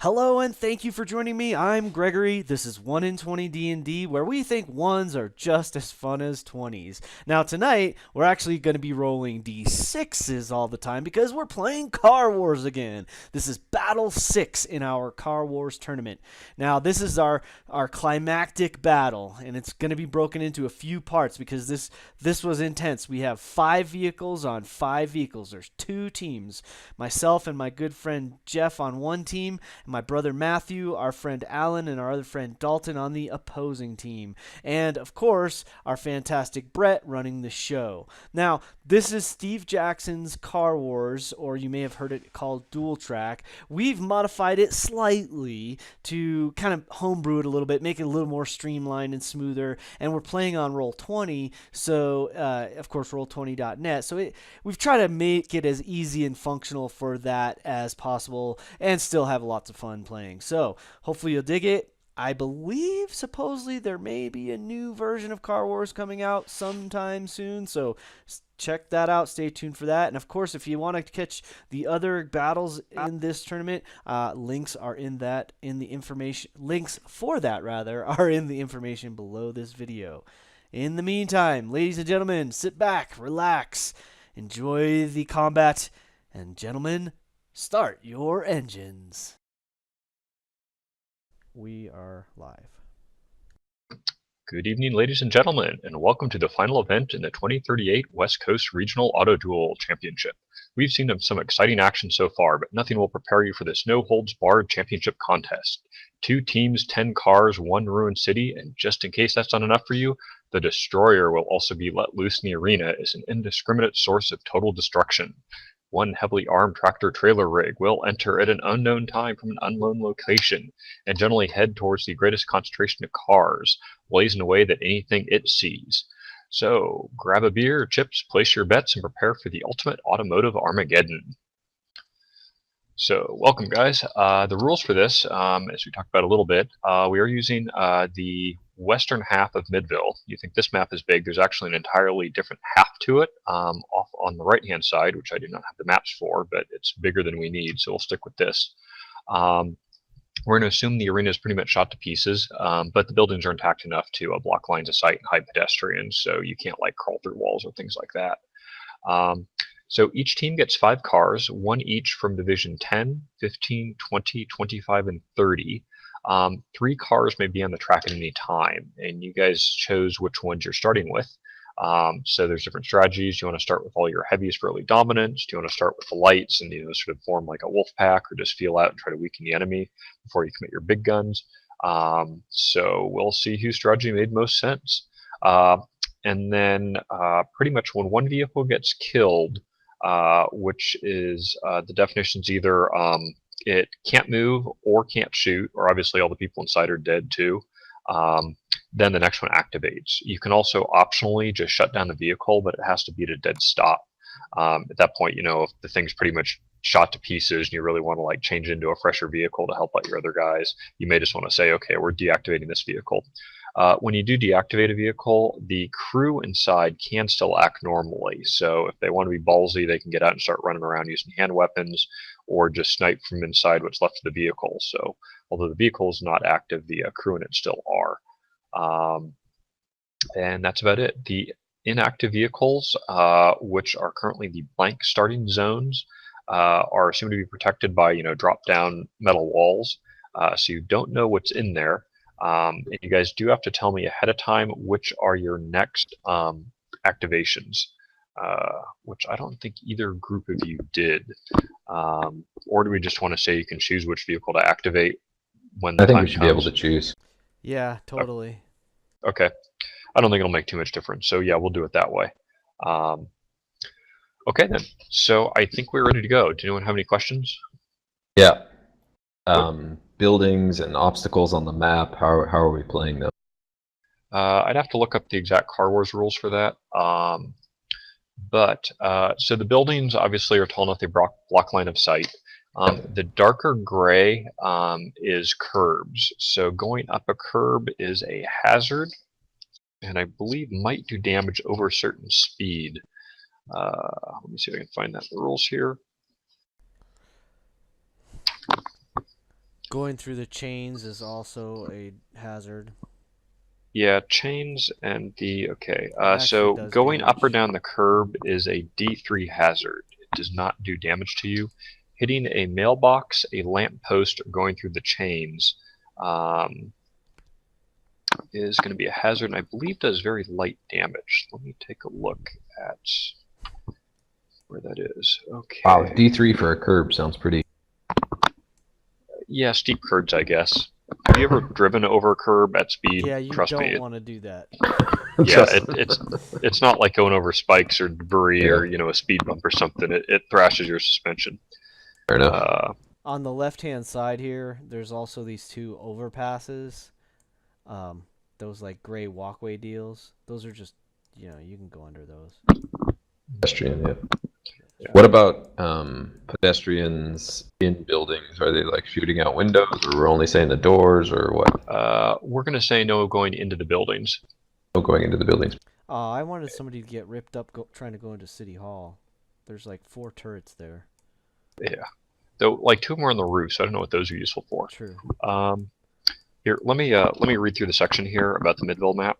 Hello and thank you for joining me. I'm Gregory. This is 1 in 20 D&D, where we think ones are just as fun as 20s. Now tonight, we're actually going to be rolling D6s all the time because we're playing Car Wars again. This is Battle 6 in our Car Wars tournament. Now this is our climactic battle, and it's going to be broken into a few parts because this was intense. We have 5 vehicles on 5 vehicles. There's 2 teams. Myself and my good friend Jeff on one team, my brother Matthew, our friend Alan, and our other friend Dalton on the opposing team. And, of course, our fantastic Brett running the show. Now, this is Steve Jackson's Car Wars, or you may have heard it called Dual Track. We've modified it slightly to kind of homebrew it a little bit, make it a little more streamlined and smoother. And we're playing on Roll20, so, of course, Roll20.net. So we've tried to make it as easy and functional for that as possible and still have lots of fun playing. So hopefully you'll dig it. I believe supposedly there may be a new version of Car Wars coming out sometime soon, so check that out. Stay tuned for that. And of course, if you want to catch the other battles in this tournament, links are in the information. Links for that rather are in the information below this video. In the meantime, ladies and gentlemen, sit back, relax, enjoy the combat, and gentlemen, start your engines. We are live. Good evening, ladies and gentlemen, and welcome to the final event in the 2038 West Coast Regional Auto Duel Championship. We've seen some exciting action so far, but nothing will prepare you for this no-holds-barred championship contest. 2 teams, 10 cars, 1 ruined city, and just in case that's not enough for you, the Destroyer will also be let loose in the arena as an indiscriminate source of total destruction. 1 heavily armed tractor-trailer rig will enter at an unknown time from an unknown location and generally head towards the greatest concentration of cars, blazing away at anything it sees. So, grab a beer, chips, place your bets, and prepare for the ultimate automotive Armageddon. So, welcome guys. The rules for this, as we talked about a little bit, we are using the western half of Midville. You think this map is big, there's actually an entirely different half to it off on the right hand side, which I do not have the maps for, but it's bigger than we need, so we'll stick with this. We're going to assume the arena is pretty much shot to pieces, but the buildings are intact enough to block lines of sight and hide pedestrians, so you can't like crawl through walls or things like that. So each team gets 5 cars, 1 each from Division 10, 15, 20, 25, and 30. 3 cars may be on the track at any time, and you guys chose which ones you're starting with. So there's different strategies. Do you want to start with all your heavies for early dominance? Do you want to start with the lights and sort of form like a wolf pack, or just feel out and try to weaken the enemy before you commit your big guns? So we'll see whose strategy made most sense. And then pretty much when 1 vehicle gets killed, which is the definition's either it can't move or can't shoot, or obviously all the people inside are dead too, then the next one activates. You can also optionally just shut down the vehicle, but it has to be at a dead stop. At that point, if the thing's pretty much shot to pieces and you really want to like change into a fresher vehicle to help out your other guys, you may just want to say, okay, we're deactivating this vehicle. When you do deactivate a vehicle, the crew inside can still act normally. So if they want to be ballsy, they can get out and start running around using hand weapons or just snipe from inside what's left of the vehicle. So although the vehicle is not active, the crew in it still are. And that's about it. The inactive vehicles, which are currently the blank starting zones, are assumed to be protected by drop-down metal walls. So you don't know what's in there. And you guys do have to tell me ahead of time which are your next activations, which I don't think either group of you did. Or do we just want to say you can choose which vehicle to activate when the I think time we should be able comes? to choose. Yeah, totally. Okay. I don't think it'll make too much difference. So yeah, we'll do it that way. Okay then. So I think we're ready to go. Do anyone have any questions? Yeah. Buildings and obstacles on the map, how are we playing them? I'd have to look up the exact Car Wars rules for that. So the buildings obviously are tall enough they block line of sight. The darker gray is curbs. So going up a curb is a hazard, and I believe might do damage over a certain speed. Let me see if I can find that in the rules here. Going through the chains is also a hazard. Yeah, chains and okay. Actually So does going up or damage. down the curb is a D3 hazard. It does not do damage to you. Hitting a mailbox, a lamppost, or going through the chains is going to be a hazard, and I believe does very light damage. Let me take a look at where that is. Okay. Wow, D3 for a curb sounds pretty. Yeah, steep curbs, I guess. Have you ever driven over a curb at speed? Yeah, you Trust me. don't want to do that. Yeah, Just- it's not like going over spikes or debris or Yeah. a speed bump or something. It thrashes your suspension. Fair enough. On the left-hand side here, there's also these two overpasses. Those like gray walkway deals. Those are just, you can go under those. Pedestrian, yeah. Yeah. What about pedestrians in buildings? Are they like shooting out windows, or we're only saying the doors, or what? We're gonna say no going into the buildings. No going into the buildings. I wanted somebody to get ripped up trying to go into City Hall. There's like 4 turrets there. Yeah, though like 2 of them are on the roof, so I don't know what those are useful for. True. Here, let me read through the section here about the Midville map.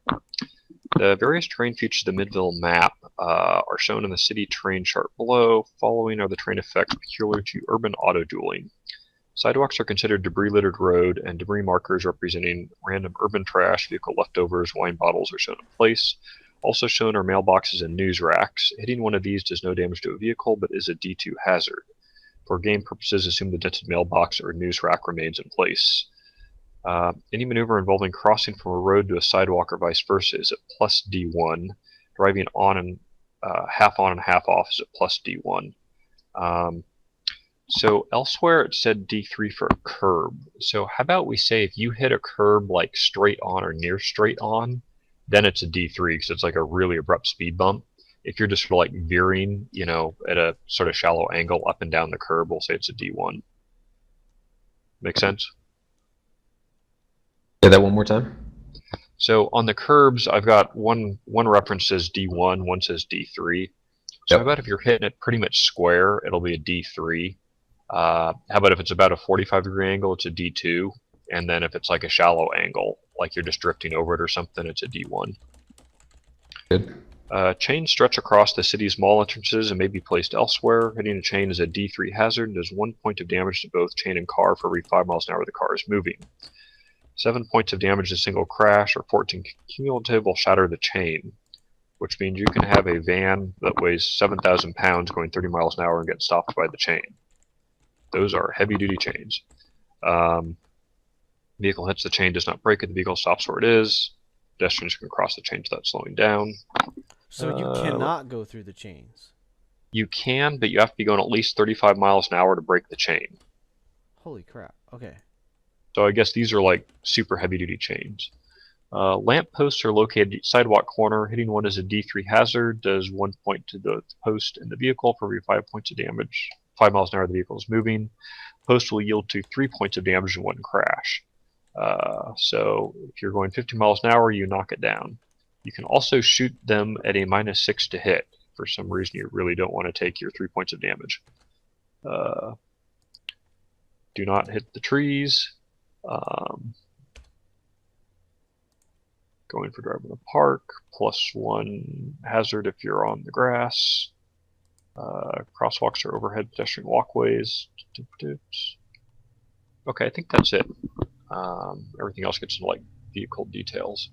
The various terrain features of the Midville map are shown in the city terrain chart below. Following are the terrain effects peculiar to urban auto-dueling. Sidewalks are considered debris-littered road, and debris markers representing random urban trash, vehicle leftovers, wine bottles are shown in place. Also shown are mailboxes and news racks. Hitting one of these does no damage to a vehicle, but is a D2 hazard. For game purposes, assume the dented mailbox or news rack remains in place. Any maneuver involving crossing from a road to a sidewalk or vice versa is at plus D1. Driving on and half on and half off is at plus D1. So elsewhere it said D3 for a curb. So how about we say if you hit a curb like straight on or near straight on, then it's a D3 because it's like a really abrupt speed bump. If you're just like veering, at a sort of shallow angle up and down the curb, we'll say it's a D1. Make sense? Say that one more time. So on the curbs, I've got one reference says D1, one says D3. So Yep. how about if you're hitting it pretty much square, it'll be a D3. How about if it's about a 45-degree angle, it's a D2. And then if it's like a shallow angle, like you're just drifting over it or something, it's a D1. Good. Chains stretch across the city's mall entrances and may be placed elsewhere. Hitting a chain is a D3 hazard and does 1 point of damage to both chain and car for every 5 miles an hour the car is moving. 7 points of damage to single crash or 14 cumulative will shatter the chain, which means you can have a van that weighs 7,000 pounds going 30 miles an hour and get stopped by the chain. Those are heavy-duty chains. Vehicle hits the chain, does not break it, the vehicle stops where it is. Pedestrians can cross the chain without slowing down. So you cannot go through the chains. You can, but you have to be going at least 35 miles an hour to break the chain. Holy crap. Okay. So I guess these are like super heavy-duty chains. Lamp posts are located at sidewalk corner. Hitting one is a D3 hazard. Does 1 point to the post and the vehicle for every 5 points of damage. 5 miles an hour the vehicle is moving. Post will yield to 3 points of damage in one crash. So if you're going 50 miles an hour, you knock it down. You can also shoot them at a -6 to hit. For some reason, you really don't want to take your 3 points of damage. Do not hit the trees. Going for driving in the park, +1 hazard if you're on the grass. Crosswalks are overhead pedestrian walkways. Okay, I think that's it. Everything else gets into like vehicle details.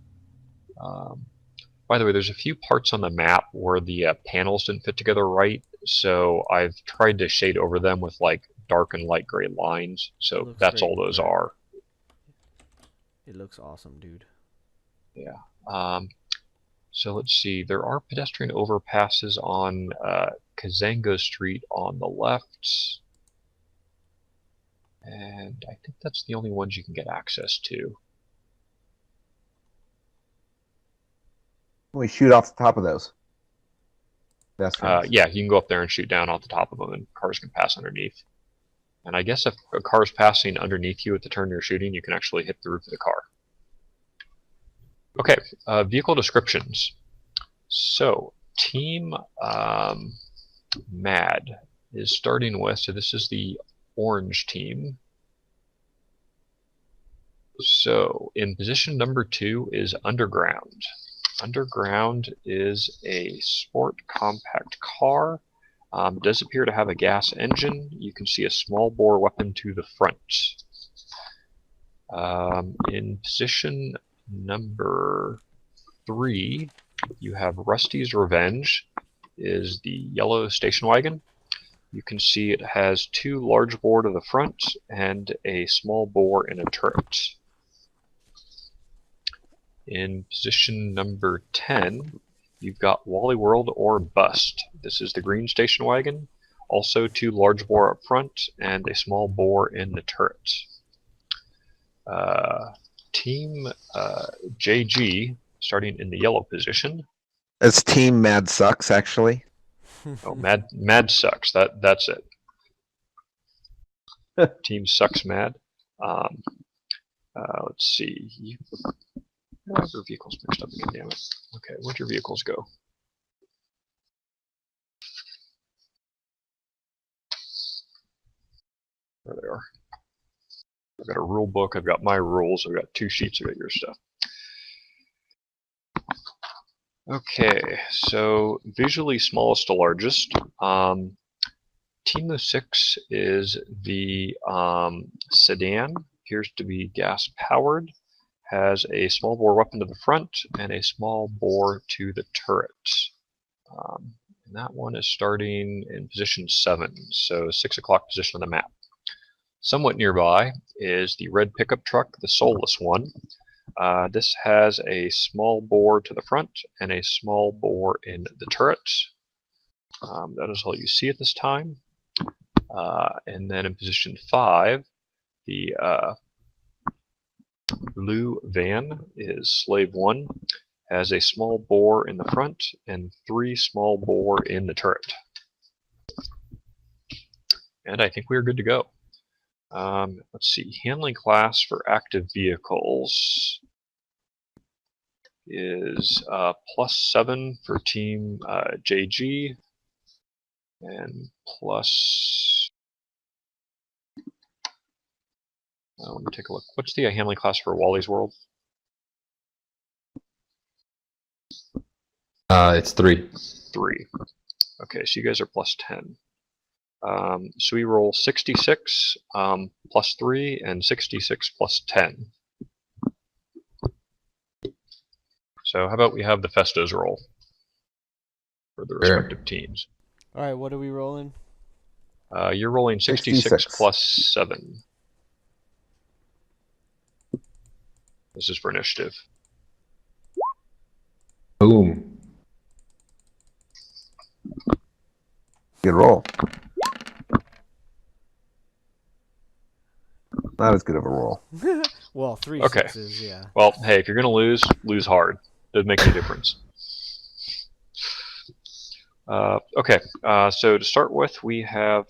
By the way, there's a few parts on the map where the panels didn't fit together right, so I've tried to shade over them with like dark and light gray lines. So that's all those are. It looks awesome, dude. Yeah. So let's see. There are pedestrian overpasses on Kazango Street on the left. And I think that's the only ones you can get access to. We shoot off the top of those. Yeah, you can go up there and shoot down off the top of them, and cars can pass underneath. And I guess if a car is passing underneath you at the turn you're shooting, you can actually hit the roof of the car. Okay, vehicle descriptions. So, Team MAD is starting with, so this is the orange team. So in position number 2 is Underground. Underground is a sport compact car. Does appear to have a gas engine. You can see a small bore weapon to the front. In position number 3, you have Rusty's Revenge, is the yellow station wagon. You can see it has 2 large bore to the front and a small bore in a turret. In position number 10, you've got Wally World or Bust. This is the green station wagon, also 2 large bore up front and a small bore in the turret. Team JG, starting in the yellow position. It's Team Mad Sucks, actually. Oh, Mad Sucks. That's it. Team Sucks Mad. Let's see. I have your vehicles mixed up again, damn it. Okay, where'd your vehicles go? There they are. I've got a rule book, I've got my rules, I've got 2 sheets, I've got your stuff. Okay, so visually smallest to largest. Team of 6 is the sedan, appears to be gas powered, has a small bore weapon to the front and a small bore to the turret. And that one is starting in position 7, so 6 o'clock position on the map. Somewhat nearby is the red pickup truck, the soulless one. This has a small bore to the front and a small bore in the turret. That is all you see at this time. And then in position 5, the blue van is Slave 1, has a small bore in the front and 3 small bore in the turret. And I think we are good to go. Let's see, handling class for active vehicles is +7 for Team JG and plus. Let me take a look. What's the handling class for Wally's World? It's 3. 3. Okay, so you guys are +10. So we roll 66 +3 and 66 +10. So how about we have the Festos roll for the respective teams? All right, what are we rolling? You're rolling 66 +7. This is for initiative. Boom. Good roll. Not as good of a roll. Well, 3 Okay. 6s, yeah. Well, hey, if you're going to lose hard. Doesn't make any difference. Okay, so to start with, we have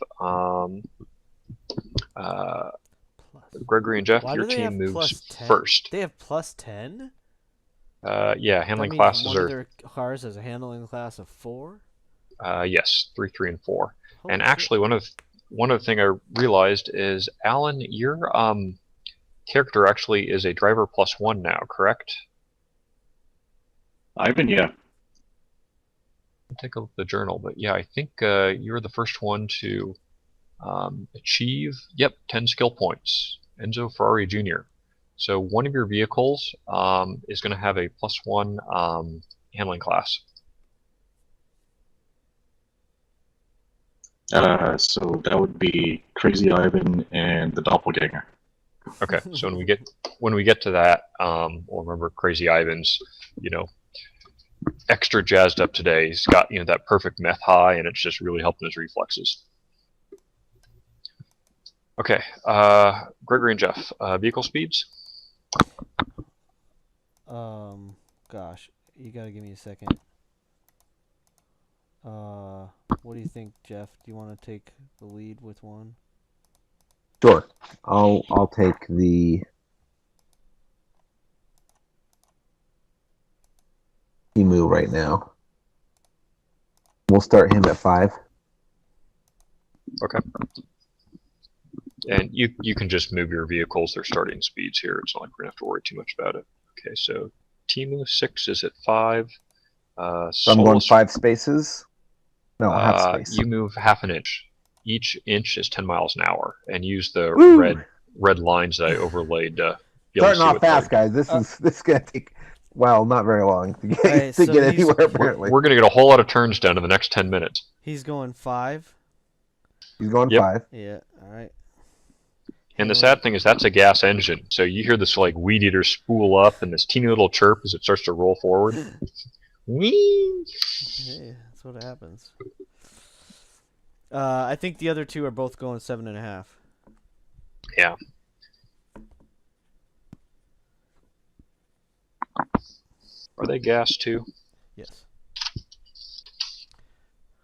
Gregory and Jeff. Why Your do they team have moves +10? first. They have +10? Yeah, handling that means classes one are of their cars has a handling class of 4? yes, 3, 3, and 4. Holy And shit. actually, one of the thing I realized is, Alan, your character actually is a driver +1 now, correct? Ivan, yeah. I'll take a look at the journal, but yeah, I think you're the first one to achieve, 10 skill points. Enzo Ferrari Jr. So one of your vehicles is going to have a +1 handling class. So that would be Crazy Ivan and the Doppelganger. Okay, so when we get to that, we'll remember Crazy Ivan's, extra jazzed up today. He's got that perfect meth high, and it's just really helping his reflexes. Okay, Gregory and Jeff, vehicle speeds. Gosh, you gotta give me a second. What do you think, Jeff? Do you want to take the lead with one? Sure. I'll take the Emu right now. We'll start him at 5. Okay. And you can just move your vehicles. Their starting speeds here. It's not like we're gonna have to worry too much about it. Okay, so Timu 6 is at 5. So I'm going 5 spaces. No, half space. You move half an inch. Each inch is 10 miles an hour, and use the Woo! red lines that I overlaid to be able to Starting see off what fast, guys. This is gonna take not very long to get, Alright, to so get he's- anywhere. Apparently, We're gonna get a whole lot of turns done in the next 10 minutes. He's going 5. he's going Yep. 5. Yeah. All right. And the sad thing is that's a gas engine, so you hear this like weed eater spool up and this teeny little chirp as it starts to roll forward. Whee! Hey, that's what happens. I think the other two are both going 7.5. Yeah. Are they gas too? Yes.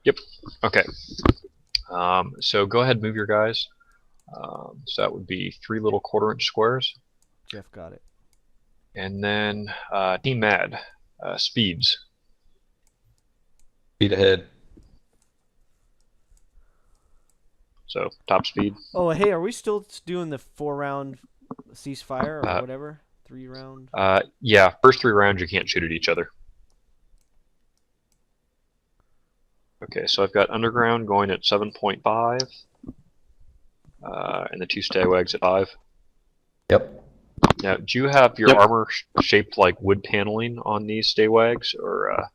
Yep. Okay. So go ahead and move your guys. So that would be 3 little 1/4-inch squares. Jeff got it. And then Team Mad, speeds. Speed ahead. So top speed. Oh, hey, are we still doing the 4-round ceasefire or whatever? 3-round? Yeah, first 3 rounds you can't shoot at each other. Okay, so I've got Underground going at 7.5. And the 2 Staywags at 5. Yep. Now, do you have your Yep. armor shaped like wood paneling on these Staywags, or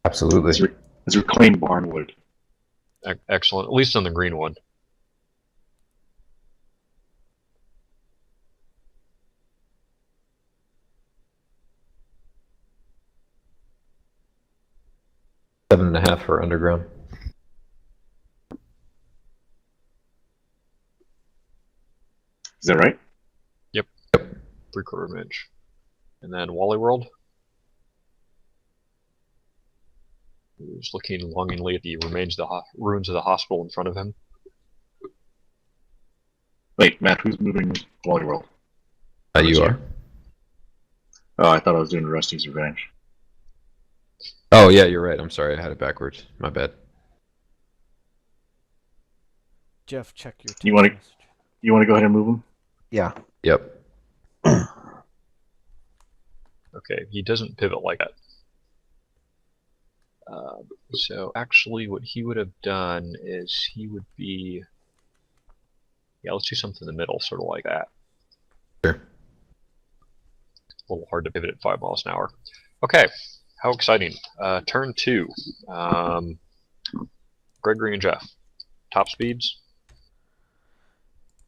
Absolutely. It's reclaimed barnwood. excellent? At least on the green one. Seven and a half for underground. Is that right? 3/4 inch. And then Wally World. He's looking longingly at the ruins of the hospital in front of him. Wait, Matt, who's moving Wally World? You are. Oh, I thought I was doing Rusty's Revenge. Oh yeah, you're right. I'm sorry, I had it backwards. My bad. Jeff, check your You wanna- text message. You want to go ahead and move him? Yeah. Yep. Okay, he doesn't pivot like that. So actually what he would have done is he would be... Yeah, let's do something in the middle, sort of like that. Sure. A little hard to pivot at 5 miles an hour. Okay, how exciting. Turn 2. Gregory and Jeff. Top speeds?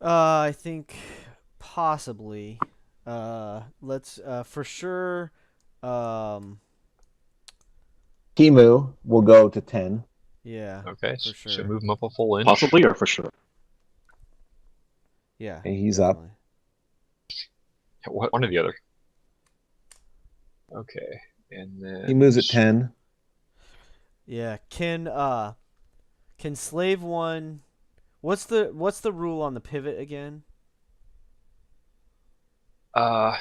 I think possibly. Let's for sure. Timu will go to 10. Yeah. Okay, For so sure. move him up a full inch. Possibly or for sure? Yeah. And he's up. definitely. One or the other. Okay, and then... He moves at 10. Yeah. Can Slave 1? What's the rule on the pivot again?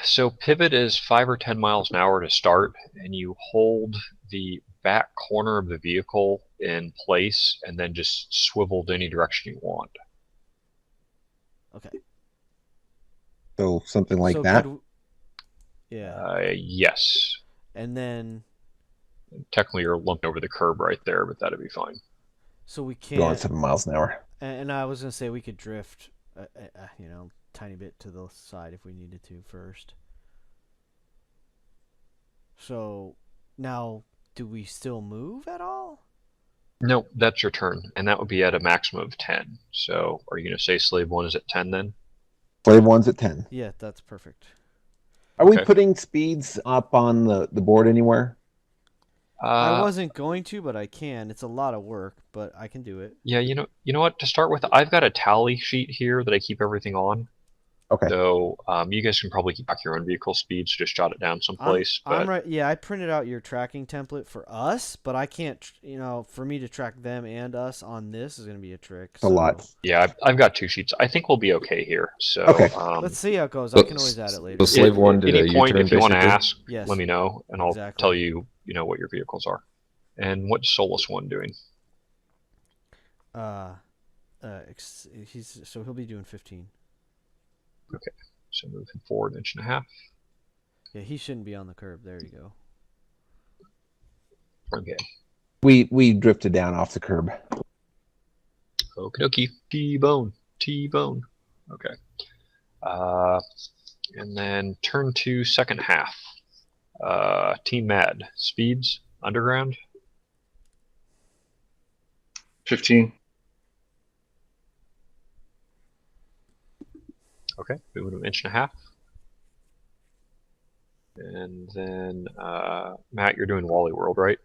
So pivot is 5 or 10 miles an hour to start, and you hold the back corner of the vehicle in place and then just swivel to any direction you want. Okay. So something like So that. Yeah. Yes. And then Technically you're lumped over the curb right there, but that'd be fine. so we Going can't. 7 miles an hour. And I was gonna say we could drift, tiny bit to the side if we needed to first. So now, do we still move at all? No, that's your turn, and that would be at a maximum of 10. So are you going to say Slave 1 is at 10 then? Slave 1's at 10. Yeah, that's perfect. Are we Okay. putting speeds up on the board anywhere? I wasn't going to, but I can. It's a lot of work, but I can do it. Yeah, you know what? To start with, I've got a tally sheet here that I keep everything on. Okay. So you guys can probably keep back your own vehicle speeds. Just jot it down someplace. I'm But right. Yeah, I printed out your tracking template for us, but I can't. For me to track them and us on this is gonna be a trick. A lot. yeah, I've got 2 sheets. I think we'll be okay here. So Okay. Let's see how it goes. I can always add it later. So Slave 1 did any a point U-turn if you want to basically? ask, Yes. let me know, and I'll Exactly. tell you, what your vehicles are. And what's Solus 1 doing? He'll be doing 15. Okay, so move him forward 1.5 inches. Yeah, he shouldn't be on the curb. There you go. Okay. We drifted down off the curb. Okie dokie. T-bone. T-bone. Okay. And then turn to second half. Team Mad. Speeds. Underground. 15. Okay, move him 1.5 inches. And then, Matt, you're doing Wally World, right?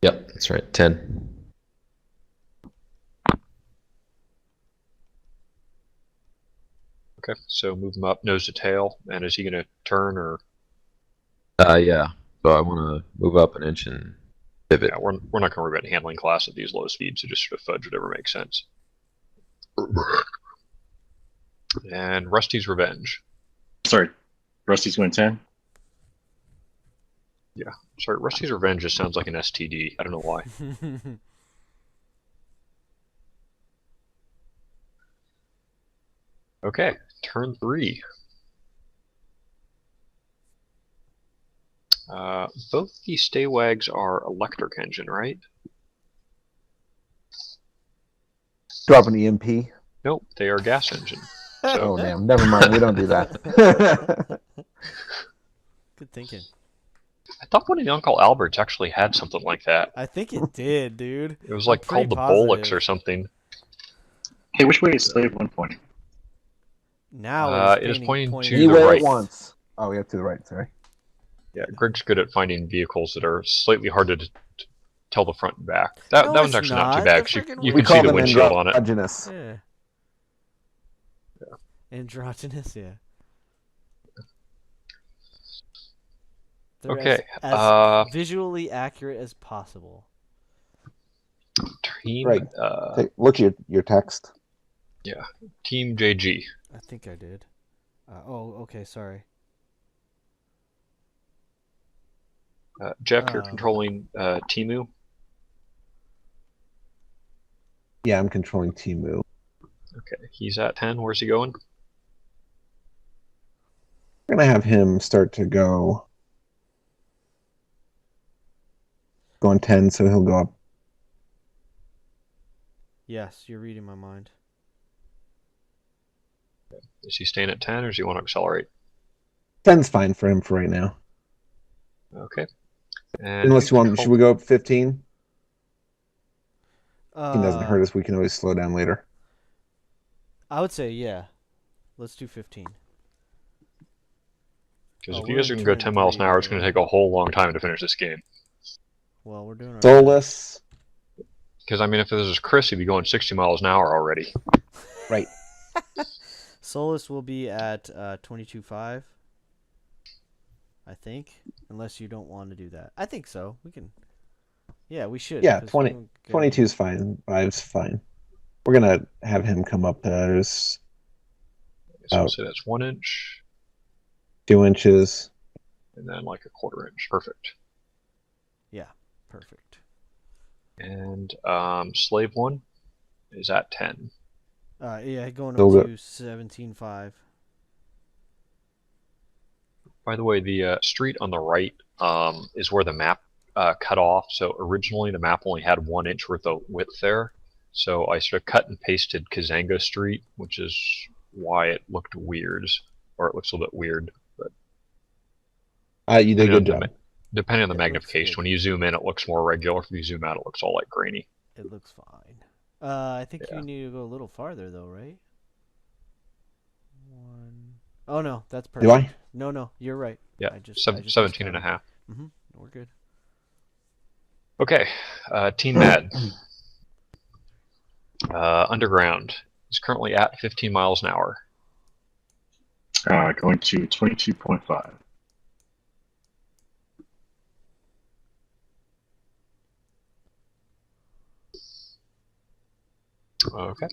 Yep, that's right. 10. Okay, so move him up nose to tail. And is he going to turn or? Yeah. So I want to move up an inch and pivot. Yeah, we're not going to worry about handling class at these low speeds, so just sort of fudge whatever makes sense. And Rusty's Revenge. Sorry, Rusty's going 10. Yeah, sorry, Rusty's Revenge just sounds like an STD. I don't know why. Okay, turn 3. Both these Staywags are electric engine, right? Drop an EMP. Nope, they are gas engine. Oh damn! Never mind. We don't do that. Good thinking. I thought one of the Uncle Alberts actually had something like that. I think it did, dude. It was like pretty called the positive. Bullocks or something. Hey, which way is Slave 1 pointing? Now it is pointing to Any the way right. it wants. Oh, yeah, to the right. Sorry. Yeah, Greg's good at finding vehicles that are slightly harder to tell the front and back. That No, one's it's actually not not. too bad. They're 'Cause you freaking you We can call see the them windshield on it. androgynous. Yeah. Androgynous, yeah. They're Okay, as visually accurate as possible. Team, Right. Look at your text. yeah, Team JG. I think I did. Okay, sorry. Jeff, you're controlling Timu. Yeah, I'm controlling Timu. Okay, he's at 10. Where's he going? I'm gonna have him start to go. Going 10, so he'll go up. Yes, you're reading my mind. Is he staying at 10 or does he want to accelerate? 10's fine for him for right now. Okay. And Unless you want, should we go up 15? It doesn't hurt Uh, us. We can always slow down later. I would say yeah. Let's do 15. Because if we're you guys are in going to go turn 10 miles an hour, it's three, going to take a whole long time to finish this game. Well, we're doing our Soulless. Because, I mean, if this was Chris, he'd be going 60 miles an hour already. Right. Solus will be at 22.5. I think, unless you don't want to do that. I think so. We can. Yeah, we should. Yeah, 'cause 20, we don't go- 22 is fine. 5's fine. We're gonna have him come up. There's So we'll say that's 1 inch, 2 inches. and then like a 1/4 inch. Perfect. Yeah, perfect. And Slave 1 is at 10. Yeah, going So up to 17.5. By the way, the street on the right is where the map cut off. So originally the map only had 1 inch worth of width there. So I sort of cut and pasted Kazanga Street, which is why it looked weird, or it looks a little bit weird. But You did a good job. Depending on the It looks magnification, good. when you zoom in, it looks more regular. If you zoom out, it looks all like grainy. It looks fine. I think Yeah. you need to go a little farther though, right? Oh no, that's perfect. Do I? No, you're right. Yeah, I just 17 and a half. We're good. Okay, Team Mad. Underground is currently at 15 miles an hour. Going to 22.5. Okay.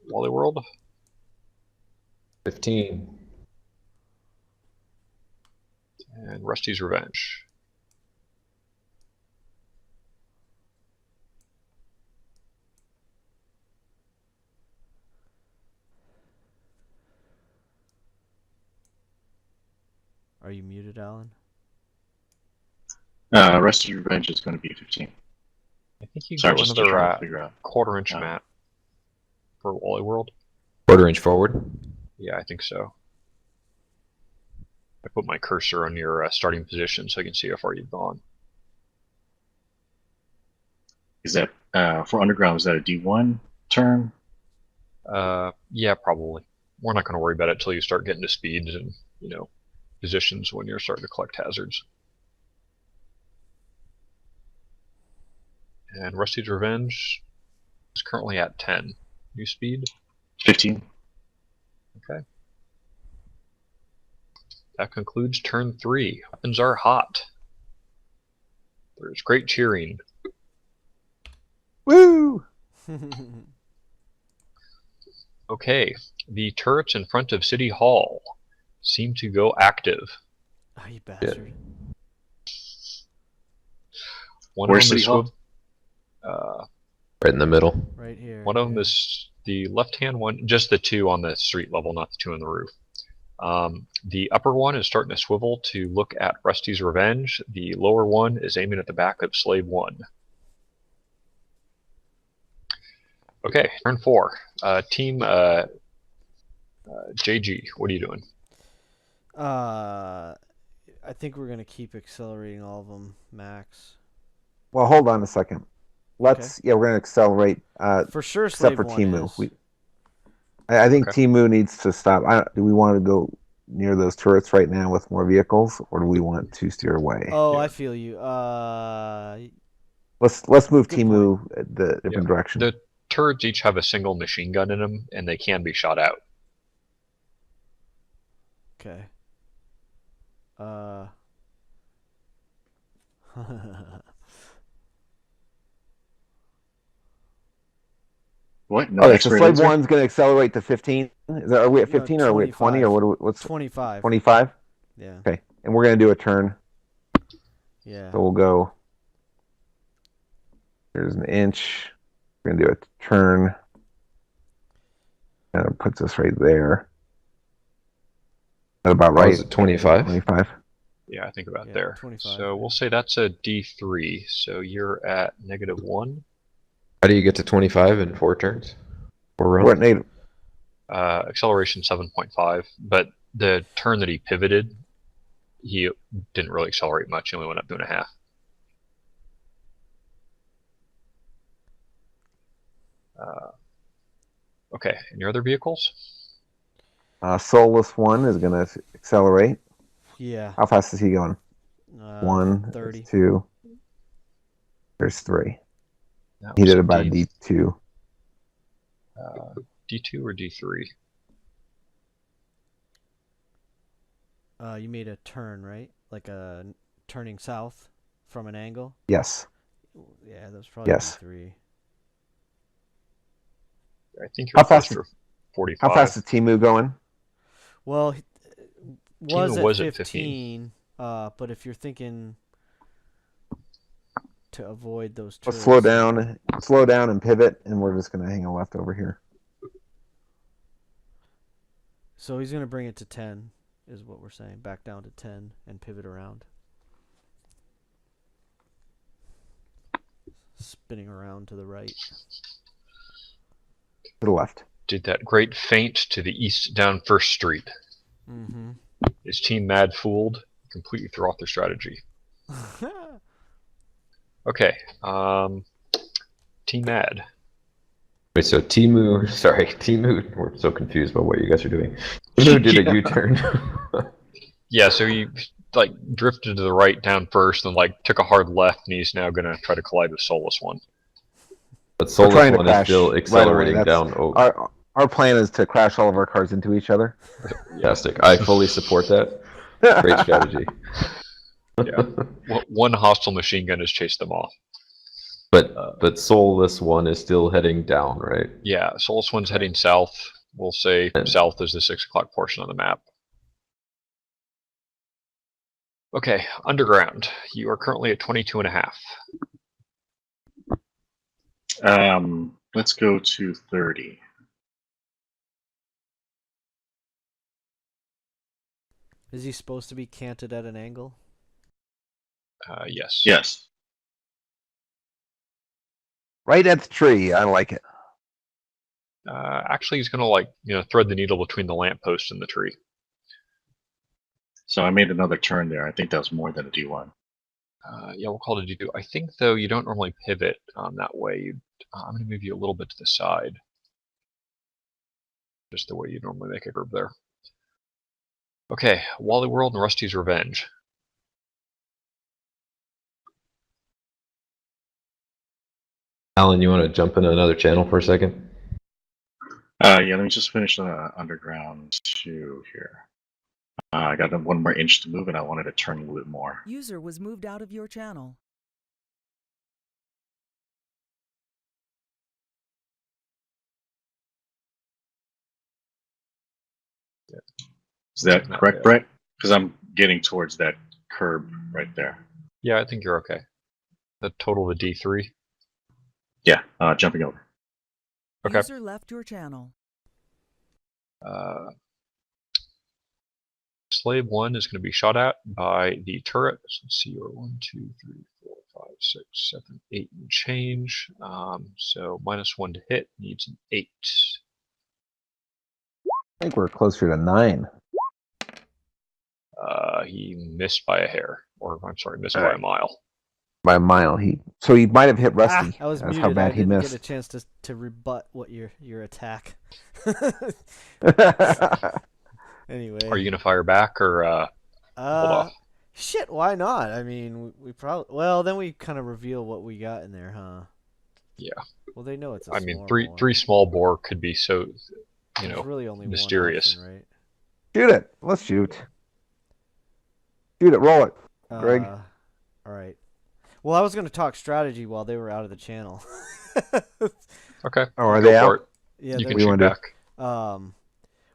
Wally World. 15. And Rusty's Revenge. Are you muted, Alan? Rest of Revenge is going to be 15. I think you Sorry, go just another trying to figure out. quarter-inch map for Wally World. Quarter-inch forward. Yeah, I think so. I put my cursor on your starting position so I can see how far you've gone. Is that for Underground? Is that a D1 turn? Yeah, probably. We're not going to worry about it until you start getting to speeds and positions when you're starting to collect hazards. And Rusty's Revenge is currently at 10. New speed? 15. Okay. That concludes turn 3. Weapons are hot. There's great cheering. Woo! Okay, the turrets in front of City Hall seem to go active. Oh, you bastard. Where's City Hall? Right in the middle. Right here. One of them is the left-hand one, just the two on the street level, not the two on the roof. The upper one is starting to swivel to look at Rusty's Revenge. The lower one is aiming at the back of Slave 1. Okay, turn 4. Team JG, what are you doing? I think we're gonna keep accelerating all of them max. Well, hold on a second. Let's we're gonna accelerate. For sure, except Slave for 1 Timu. is. I think Timu needs to stop. Do we want to go near those turrets right now with more vehicles, or do we want to steer away? Oh, I feel you. Let's move Good Timu the different direction. The turrets each have a single machine gun in them, and they can be shot out. Okay. What? No, Okay, so Slave 1's going to accelerate to 15. Are we at 15 or are we at 20 or what's 25? 25? Yeah. Okay, and we're going to do a turn. Yeah. So we'll go. Here's an inch. We're going to do a turn. Kind of puts us right there. Is that about right? Is it 25? 25. Yeah, I think about there. 25. So we'll say that's a D3. So you're at -1. How do you get to 25 in 4 turns? 4 rounds? We're at native. Acceleration 7.5, but the turn that he pivoted, he didn't really accelerate much. He only went up 2.5. Okay, and your other vehicles? Soulless 1 is going to accelerate. Yeah. How fast is he going? 1, 30. 2. There's 3. He did about a D2. D2 or D3? You made a turn, right? Like a turning south from an angle? Yes. Yeah, that was probably D3. I think you're close to 45. How fast is Timu going? Well, Timu was at 15. But if you're thinking to avoid those turns, Let's slow down and pivot, and we're just going to hang a left over here. So he's going to bring it to 10, is what we're saying. Back down to 10 and pivot around. Spinning around to the right. To the left. Did that great feint to the east down First Street. Mm-hmm. Is Team Mad fooled? Completely throw off their strategy. Okay, Team Mad. Wait, so Timu, we're so confused about what you guys are doing. Timu did a U-turn. Yeah, so he drifted to the right down first, and took a hard left, and he's now gonna try to collide with Soulless 1. But Soulless 1 is still accelerating down. Our plan is to crash all of our cars into each other. Fantastic. I fully support that. Great strategy. Yeah. One hostile machine gun has chased them off. But Soulless 1 is still heading down, right? Yeah, Soulless 1's heading south. We'll say south is the 6 o'clock portion of the map. Okay, Underground. You are currently at 22.5. Let's go to 30. Is he supposed to be canted at an angle? Yes. Yes. Right at the tree. I like it. Actually, he's going to thread the needle between the lamppost and the tree. So I made another turn there. I think that was more than a D1. Yeah, we'll call it a D2. I think though you don't normally pivot that way. I'm going to move you a little bit to the side, just the way you normally make a curve there. Okay, Wally World and Rusty's Revenge. Alan, you want to jump into another channel for a second? Yeah, let me just finish Underground 2 here. I got one more inch to move, and I wanted to turn a little bit more. User was moved out of your channel. Is that Not correct, bad. Brett? Because I'm getting towards that curb right there. Yeah, I think you're okay. The total of a D3. Yeah, jumping over. Okay. User left your channel. Slave 1 is going to be shot at by the turret. So let's see, you're 1, 2, 3, 4, 5, 6, 7, 8 and change. So -1 to hit, needs an 8. I think we're closer to 9. He missed by a hair, or I'm sorry, missed by a mile. By a mile. So he might have hit Rusty. I was That's muted. how bad I he didn't missed. get a chance to rebut what your attack. Anyway. Are you going to fire back or hold off? Shit, why not? I mean, we probably... Well, then we kind of reveal what we got in there, huh? Yeah. Well, they know it's a I mean, small three small bore could be so, There's really only mysterious. one option, right? Shoot it. Let's shoot. Shoot it. Roll it. Greg. All right. Well, I was going to talk strategy while they were out of the channel. Okay. Oh, are go they for out? it. Yeah, You they're- can We shoot wanna do- back.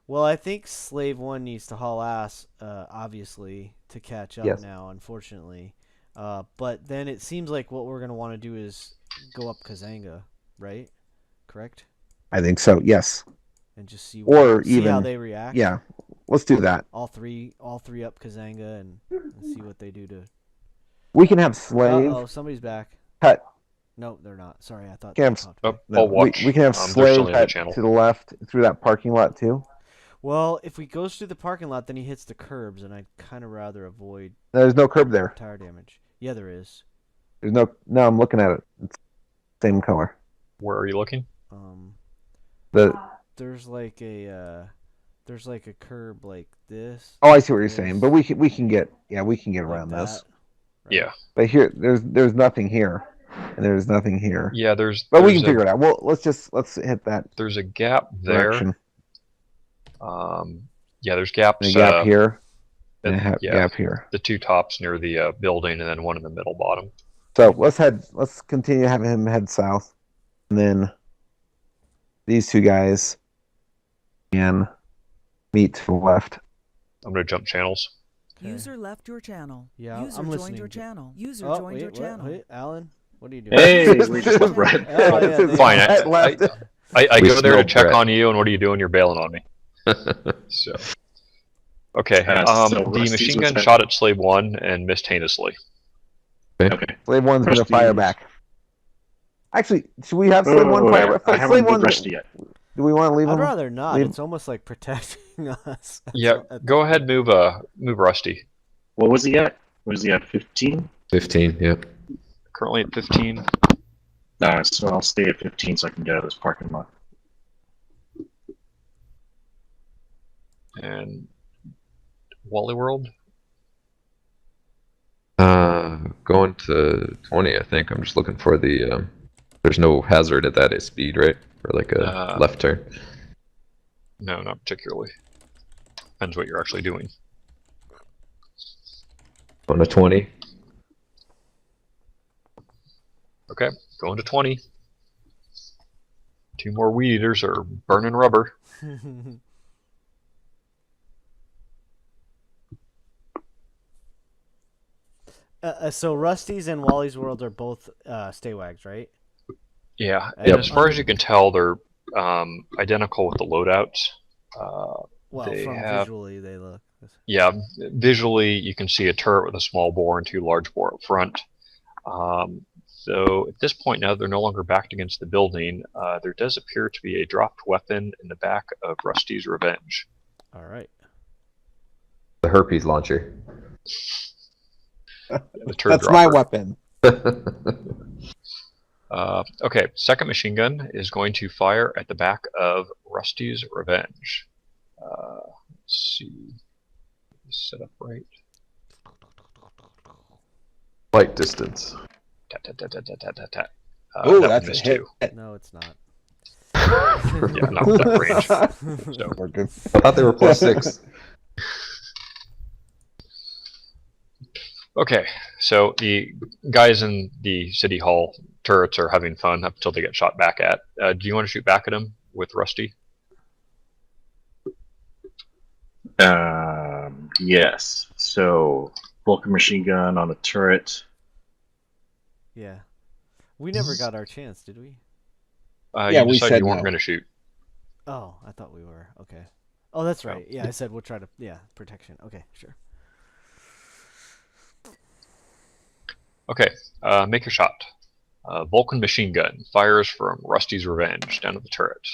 Well, I think Slave 1 needs to haul ass, obviously, to catch up Yes. now, unfortunately. But then it seems like what we're going to want to do is go up Kazanga, right? Correct? I think so. Yes. And just see, Or see how even- they react. Yeah. Let's do that. All three up Kazanga and see what they do to... We can have Slave Uh-oh, somebody's back. cut. No, they're not. Sorry, I thought... Can't- they talked Oh, about- No, I'll watch. we can have They're Slave still in the cut channel. to the left through that parking lot too. Well, if we goes through the parking lot, then he hits the curbs, and I'd kind of rather avoid There's no curb there. tire damage. Yeah, there is. There's no. No, I'm looking at it. It's same color. Where are you looking? The. There's like a curb like this. Oh, I see what you're This, saying. But we can get. Yeah, we can get like around this. that, right? Yeah. But here, there's nothing here, and there's nothing here. Yeah, there's. But we there's can figure it out. Well, let's hit that There's a gap there. direction. Yeah, there's gaps. And a gap here. at- And a yeah, gap here. the two tops near the building, and then one in the middle bottom. So let's continue having him head south, and then these two guys can meet to the left. I'm gonna jump channels. Okay. User left your channel. Yeah, User I'm joined listening your to- channel. User Oh, joined wait, your what? channel. Wait, Alan, what are you doing? Hey, we just left Brett. Oh, yeah, they- Fine. At left. I We go there to smelled check Brett. on you, and what are you doing? You're bailing on me. So. Okay. So The Rusty's machine was gun that- shot at Slave 1 and missed heinously. Okay. Slave one's gonna Rusty- fire back. Actually, should we have Slave one Wait, fire back? I Slave haven't one. moved Rusty yet. Do we want to leave I'd him? rather not. leave- It's almost like protecting us. Yeah. Go ahead, move Rusty. What was he at? Was he at 15? 15, yeah. Currently at 15. So I'll stay at 15 so I can get out of this parking lot. And Wally World. Going to 20, I think. I'm just looking for the. There's no hazard at that speed, right? For like a left turn. No, not particularly. Depends what you're actually doing. Going to 20. Okay, going to 20. Two more weed eaters are burning rubber. So Rusty's and Wally's World are both Staywags, right? Yeah, And and as far as you can tell, they're identical with the loadouts. Well, They from have- visually they look. Yeah, visually you can see a turret with a small bore and 2 large bore up front. So at this point now they're no longer backed against the building. There does appear to be a dropped weapon in the back of Rusty's Revenge. All right. The herpes launcher. The turret That's my dropper. weapon. Okay, second machine gun is going to fire at the back of Rusty's Revenge. Let's see. Set up right. Flight distance. Tat, tat, tat, tat, tat, tat, tat. Oh, that that's one a missed hit. too. No, it's not. Yeah, not with that range. So, Working. I thought they were +6. okay, so the guys in the city hall turrets are having fun up until they get shot back at. Do you want to shoot back at them with Rusty? Yes. So, Vulcan machine gun on the turret. Yeah. We never got our chance, did we? Yeah, you we decided said you weren't no. going to shoot. Oh, I thought we were. Okay. Oh, that's right. Yeah, I said we'll try to. Yeah, protection. Okay, sure. Okay, make your shot. Vulcan machine gun fires from Rusty's Revenge down at the turret.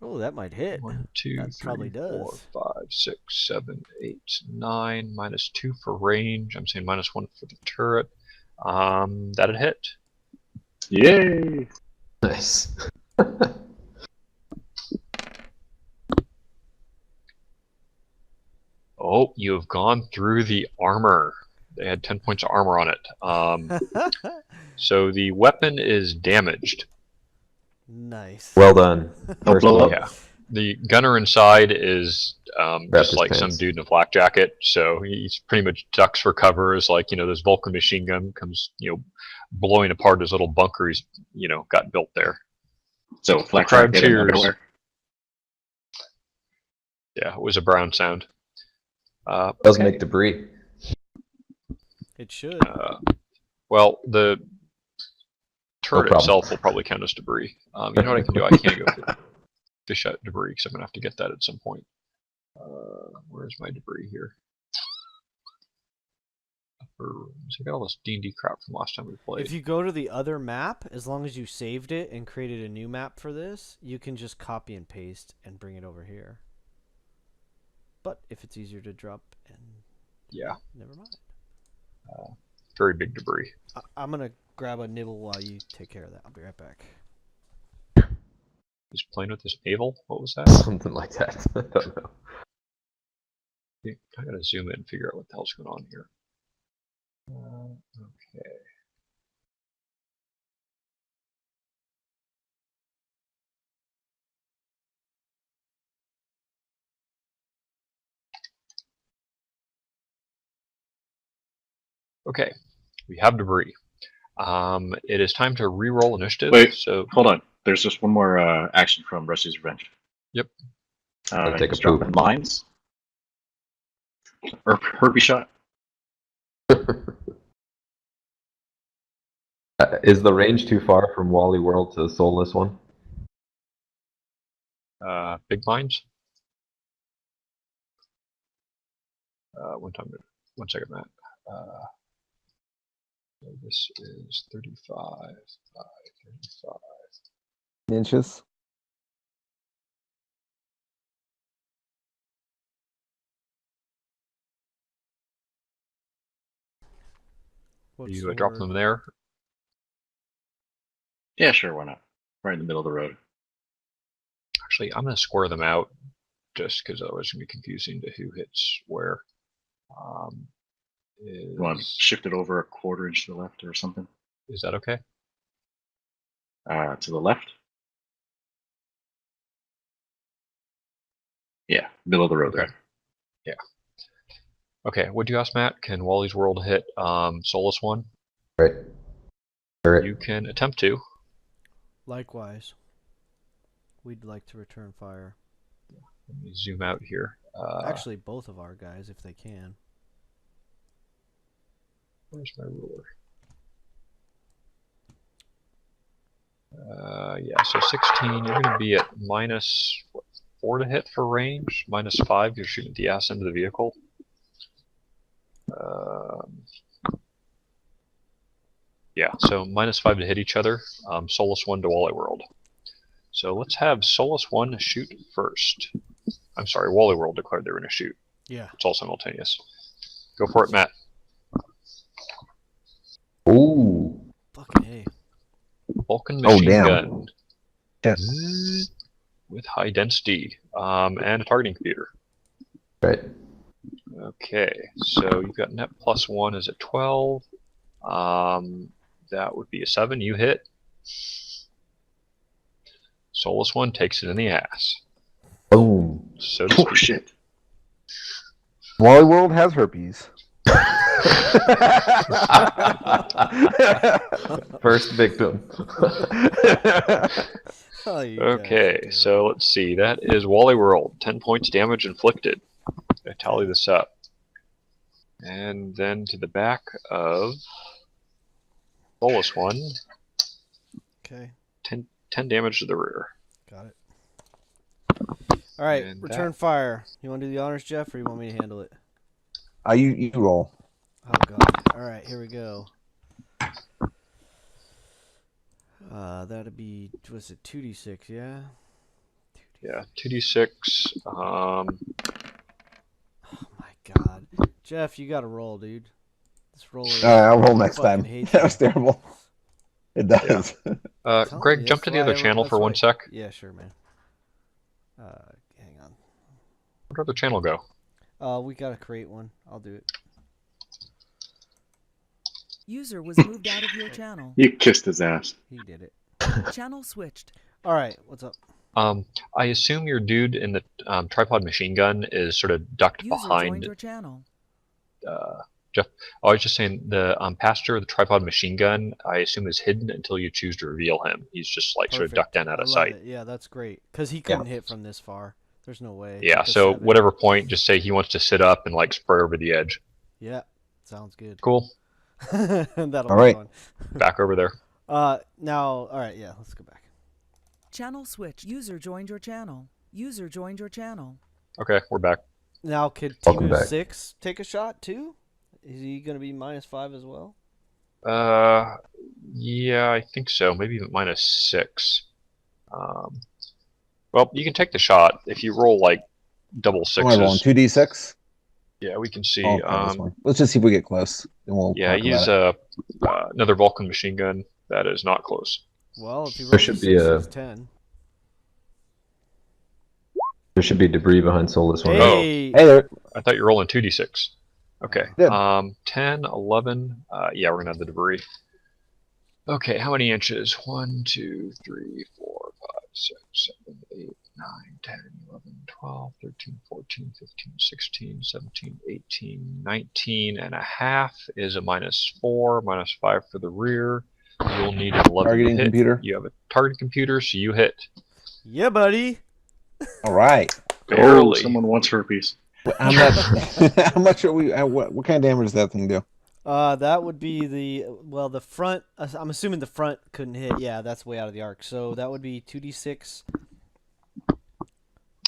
Oh, that might hit. 1, 2, That 3, probably 4, does. 5, 6, 7, 8, 9. -2 for range. I'm saying -1 for the turret. That'd hit. Yay! Nice. Oh, you have gone through the armor. They had 10 points of armor on it. So the weapon is damaged. Nice. Well done. Don't First blow one. up. Yeah. The gunner inside is Wrapped just his like some pants. dude in a flak jacket, so he's pretty much ducks for cover. As like this Vulcan machine gun comes blowing apart his little bunker he's got built there. So, flat crowd jacket and cheers. underwear. Yeah, it was a brown sound. Does Okay. make debris. It should. Well, the turret problem. itself will probably count as debris. You know what I can do? I can't go fish out debris because I'm gonna have to get that at some point. Where's my debris here? Upper rooms. I got all this D&D crap from last time we played. If you go to the other map, as long as you saved it and created a new map for this, you can just copy and paste and bring it over here. But if it's easier to drop and Yeah, never mind. very big debris. I'm gonna grab a nibble while you take care of that. I'll be right back. He's playing with this navel. What was that? Something like that. I don't know. I gotta zoom in and figure out what the hell's going on here. Okay. Okay, we have debris. It is time to re-roll initiative. Wait. So Hold on. There's just one more action from Rusty's Revenge. Yep. Take a he's dropping poop. mines. Or herpes shot. Is the range too far from Wally World to the Soulless one? big mines. One second, Matt. So this is 35 by 35. Inches. What's You drop them there. Yeah, sure, why not? Right in the middle of the road. Actually, I'm going to square them out just because otherwise it's going to be confusing to who hits where. You want to shift it over a quarter inch to the left or something? Is that okay? To the left? Yeah, middle of the road there. Yeah. Okay, what'd you ask, Matt? Can Wally's World hit Solus 1? Right. Alright. You can attempt to. Likewise. We'd like to return fire. Let me zoom out here. Actually, both of our guys, if they can. Where's my ruler? Yeah, so 16, you're going to be at minus 4 to hit for range. -5, you're shooting at the ass end of the vehicle. Yeah, so -5 to hit each other. Solus 1 to Wally World. So let's have Solus 1 shoot first. I'm sorry, Wally World declared they were going to shoot. Yeah. It's all simultaneous. Go for it, Matt. Ooh. Fucking hey. Vulcan Oh, machine damn. gun Yes. with high density and a targeting computer. Right. Okay, so you've got net +1 is at 12. That would be a 7. You hit. Solus 1 takes it in the ass. Boom. So to Oh speak. shit! Wally World has herpes. First victim. Oh, you guys are Okay, terrible. so let's see. That is Wally World. 10 points damage inflicted. I tally this up. And then to the back of Solus 1, Okay, 10 damage to the rear. got it. All right, And return fire. You want to do the honors, Jeff, or you want me to handle it? You roll. Oh god. All right, here we go. That'd be, was it 2d6? Yeah. Yeah, 2d6. Oh my god, Jeff, you got to roll, dude. This roll. I'll roll next fucking time. hate That was this. terrible. It does. Telling Greg, you, jump to that's the other why I- channel that's for why- 1 sec. Yeah, sure, man. Hang on. Where'd the other channel go? We gotta create one. I'll do it. User was moved out of your channel. You kissed his ass. He did it. Channel switched. All right, what's up? I assume your dude in the tripod machine gun is sort of ducked User joined behind. your channel. Jeff, I was just saying the passenger of the tripod machine gun, I assume is hidden until you choose to reveal him. He's just like sort of Perfect. ducked in out I of love sight. it. Yeah, that's great. Because he couldn't hit from this far. There's no way. Yeah, Like a so 7. whatever point, just say he wants to sit up and like spray over the edge. Yeah, sounds good. Cool. That'll All be right. fun. Back over there. Now, all right, yeah, let's go back. Channel switched. User joined your channel. User joined your channel. Okay, we're back. Now, could Welcome Timu back. 6 take a shot too? Is he gonna be -5 as well? Yeah, I think so. Maybe even -6. Well, you can take the shot if you roll like double Am I rolling sixes. 2d6? Yeah, we can see. Oh, okay, this one. Let's just see if we get close. Then we'll Yeah, talk he's about it. another Vulcan machine gun. That is not close. Well, if he rolls There a should 6, be a- he's 10. There should be debris behind Solus 1. Hey! Hey there. I thought you were rolling 2d6. Okay. Yeah. 10, 11. Yeah, we're gonna have the debris. Okay, how many inches? 1, 2, 3, 4, 5, 6, 7, 8, 9, 10, 11, 12, 13, 14, 15, 16, 17, 18, 19 and a half is a -4, -5 for the rear. You'll need an 11 Targeting to hit. computer. You have a targeting computer, so you hit. Yeah, buddy. All right. Oh, Barely. someone wants herpes. How much? How much are we? What kind of damage does that thing do? That would be the front. I'm assuming the front couldn't hit. Yeah, that's way out of the arc. So that would be 2d6.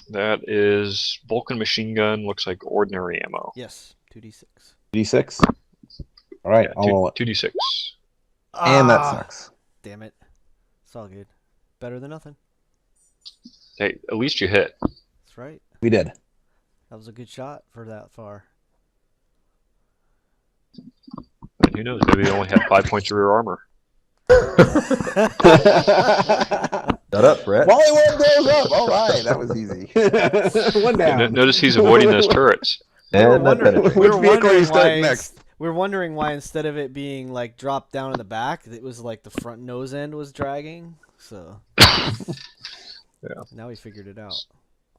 That is Vulcan machine gun. Looks like ordinary ammo. Yes, 2d6. D6. All right, Yeah, I'll roll it. 2d6. And that Ah, sucks. Damn it. It's all good. Better than nothing. Hey, at least you hit. That's right. We did. That was a good shot for that far. And who knows? Maybe they only had 5 points of rear armor. Shut up, Brett. Wally World goes up. All right, that was easy. One down. Notice he's avoiding those turrets. And that wondering- penetrates. Which vehicle are you starting next? We were wondering why instead of it being like dropped down in the back, it was like the front nose end was dragging. So Yeah. now we figured it out.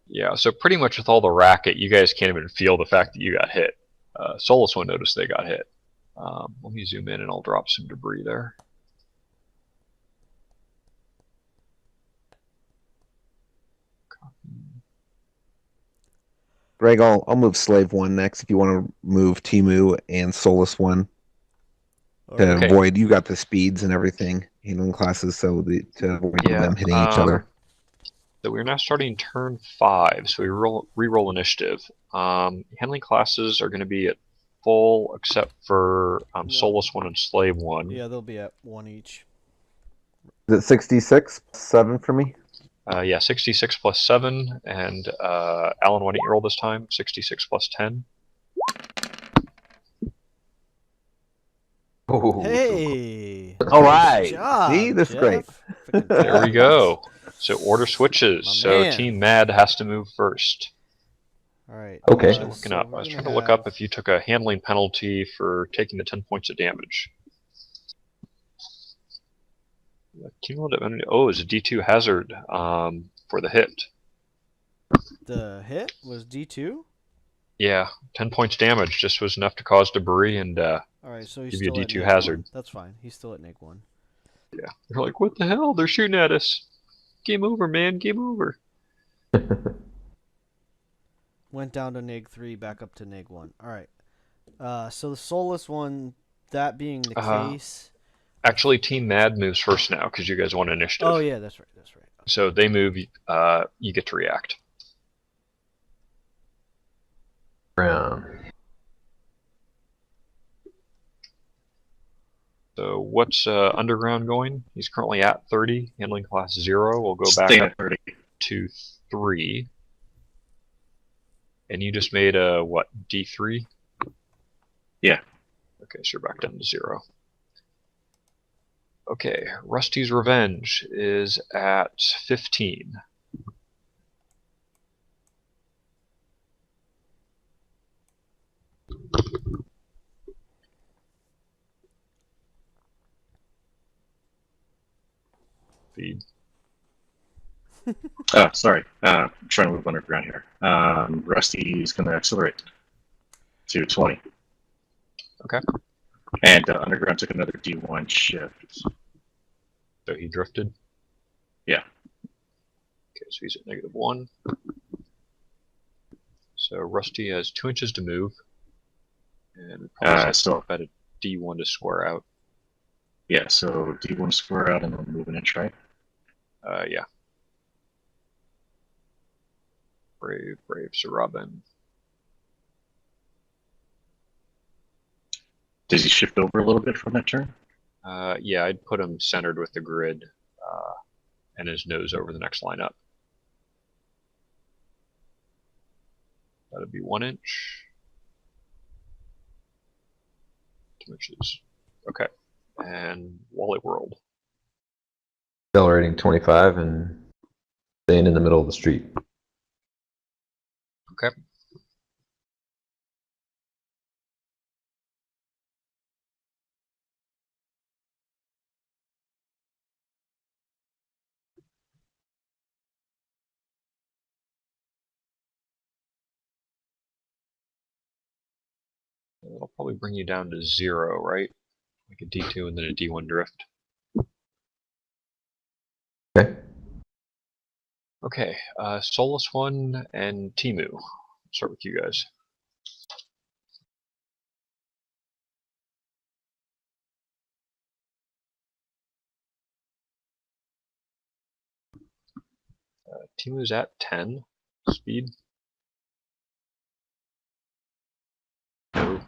Yeah, so pretty much with all the racket, you guys can't even feel the fact that you got hit. Solus won't notice they got hit. Let me zoom in and I'll drop some debris there. Greg, I'll move Slave 1 next if you want to move Timu and Solus 1 to Okay. avoid. You got the speeds and everything, handling classes, so to avoid Yeah, them hitting each other. So we're now starting turn 5, so we re-roll initiative. Handling classes are going to be at full except for No. Soulless 1 and Slave 1. Yeah, they'll be at 1 each. Is it 66 7 for me? Yeah, 66 plus 7, and Alan, why don't you roll this time? 66 plus 10. Oh, Hey! All Nice right. job, See, this is great. Jeff. Freaking There we fabulous. go. So order switches. My So man. Team Mad has to move first. All right. Okay. So looking up, I we're was gonna trying to look up if you took a handling penalty for taking the 10 points of damage. Oh, it's a D2 hazard for the hit. The hit was D2? Yeah, 10 points damage just was enough to cause debris and All right, so he's give you a still at D2 neg hazard. 1. That's fine. He's still at neg 1. Yeah, they're like, what the hell? They're shooting at us. Game over, man. Game over. Went down to neg 3, back up to neg 1. All right. So the soulless one, that being the case. Actually, Team Mad moves first now because you guys want initiative. Oh yeah, that's right. That's right. So they move. You get to react. Brown. So what's Underground going? He's currently at 30, handling class 0. We'll go back Staying up at 30. to 3. And you just made a, what, D3? Yeah. Okay, so you're back down to 0. Okay, Rusty's Revenge is at 15. Feed. Oh, sorry. I'm trying to move underground here. Rusty's going to accelerate to 20. Okay. And underground took another D1 shift. So he drifted? Yeah. Okay, so he's at -1. So Rusty has 2 inches to move. And probably so up at a D1 to square out. Yeah, so D1 square out and then move an inch, right? Yeah. Brave Sir Robin. Does he shift over a little bit from that turn? Yeah, I'd put him centered with the grid and his nose over the next line up. That'd be 1 inch. 2 inches. Okay. And Wally World. Accelerating 25 and staying in the middle of the street. Okay. It'll probably bring you down to 0, right? Like a D2 and then a D1 drift. Okay. Okay, Soulless 1 and Timu. Start with you guys. Timu's at 10 speed. No.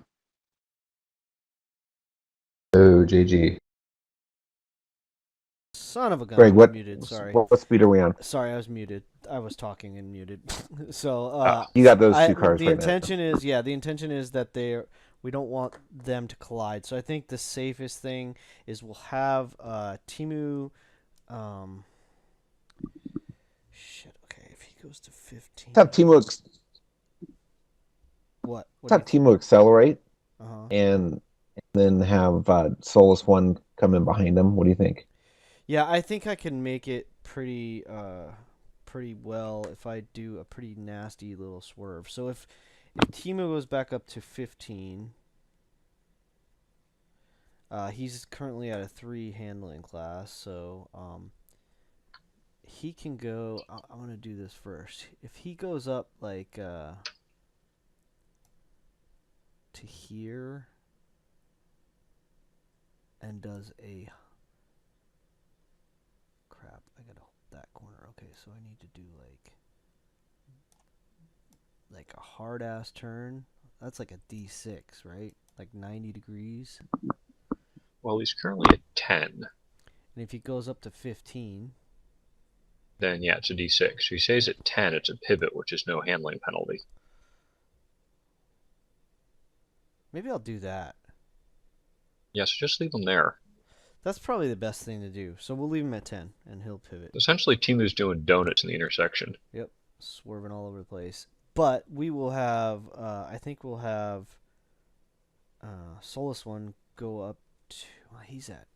Oh, JG. Son of a gun. Greg, I'm what muted. Sorry. what speed are we on? Sorry, I was muted. I was talking and muted. So You got those two cars the right intention is the intention is that we don't want them to collide. So I think the safest thing is we'll have Timu. Shit. Okay, if he goes to 15. now. Let's have Timo, What? let's have Timo accelerate Uh-huh. and then have Solus 1 come in behind him. What do you think? Yeah, I think I can make it pretty well if I do a pretty nasty little swerve. So if Timo goes back up to 15, he's currently at a 3 handling class, so he can go. I'm gonna do this first. If he goes up like to here and does a crap, I gotta hold that corner. Okay, so I need to do like a hard ass turn. That's like a D6, right? Like 90 degrees. Well, he's currently at 10. And if he goes up to 15, then yeah, it's a D6. If he stays at 10, it's a pivot, which is no handling penalty. maybe I'll do that. Yeah, so just leave him there. That's probably the best thing to do. So we'll leave him at 10, and he'll pivot. Essentially, Timu's doing donuts in the intersection. Yep, swerving all over the place. But we will have, I think we'll have Solus one go up to, he's at,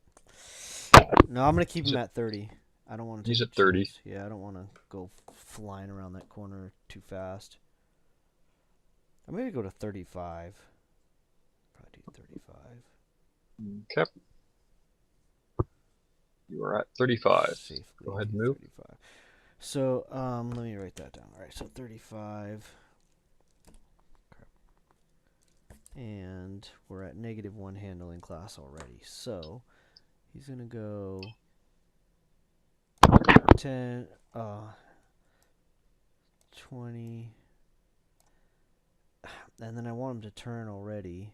no, I'm going to keep him at 30. I don't want to take He's at 30. chance. Yeah, I don't want to go flying around that corner too fast. I'm going to go to 35. Probably do 35. Okay. You are at 35. Safely Go ahead and move. 35. So, let me write that down. All right, so 35. Crap. And we're at -1 handling class already. So, he's going to go 10, 20. And then I want him to turn already.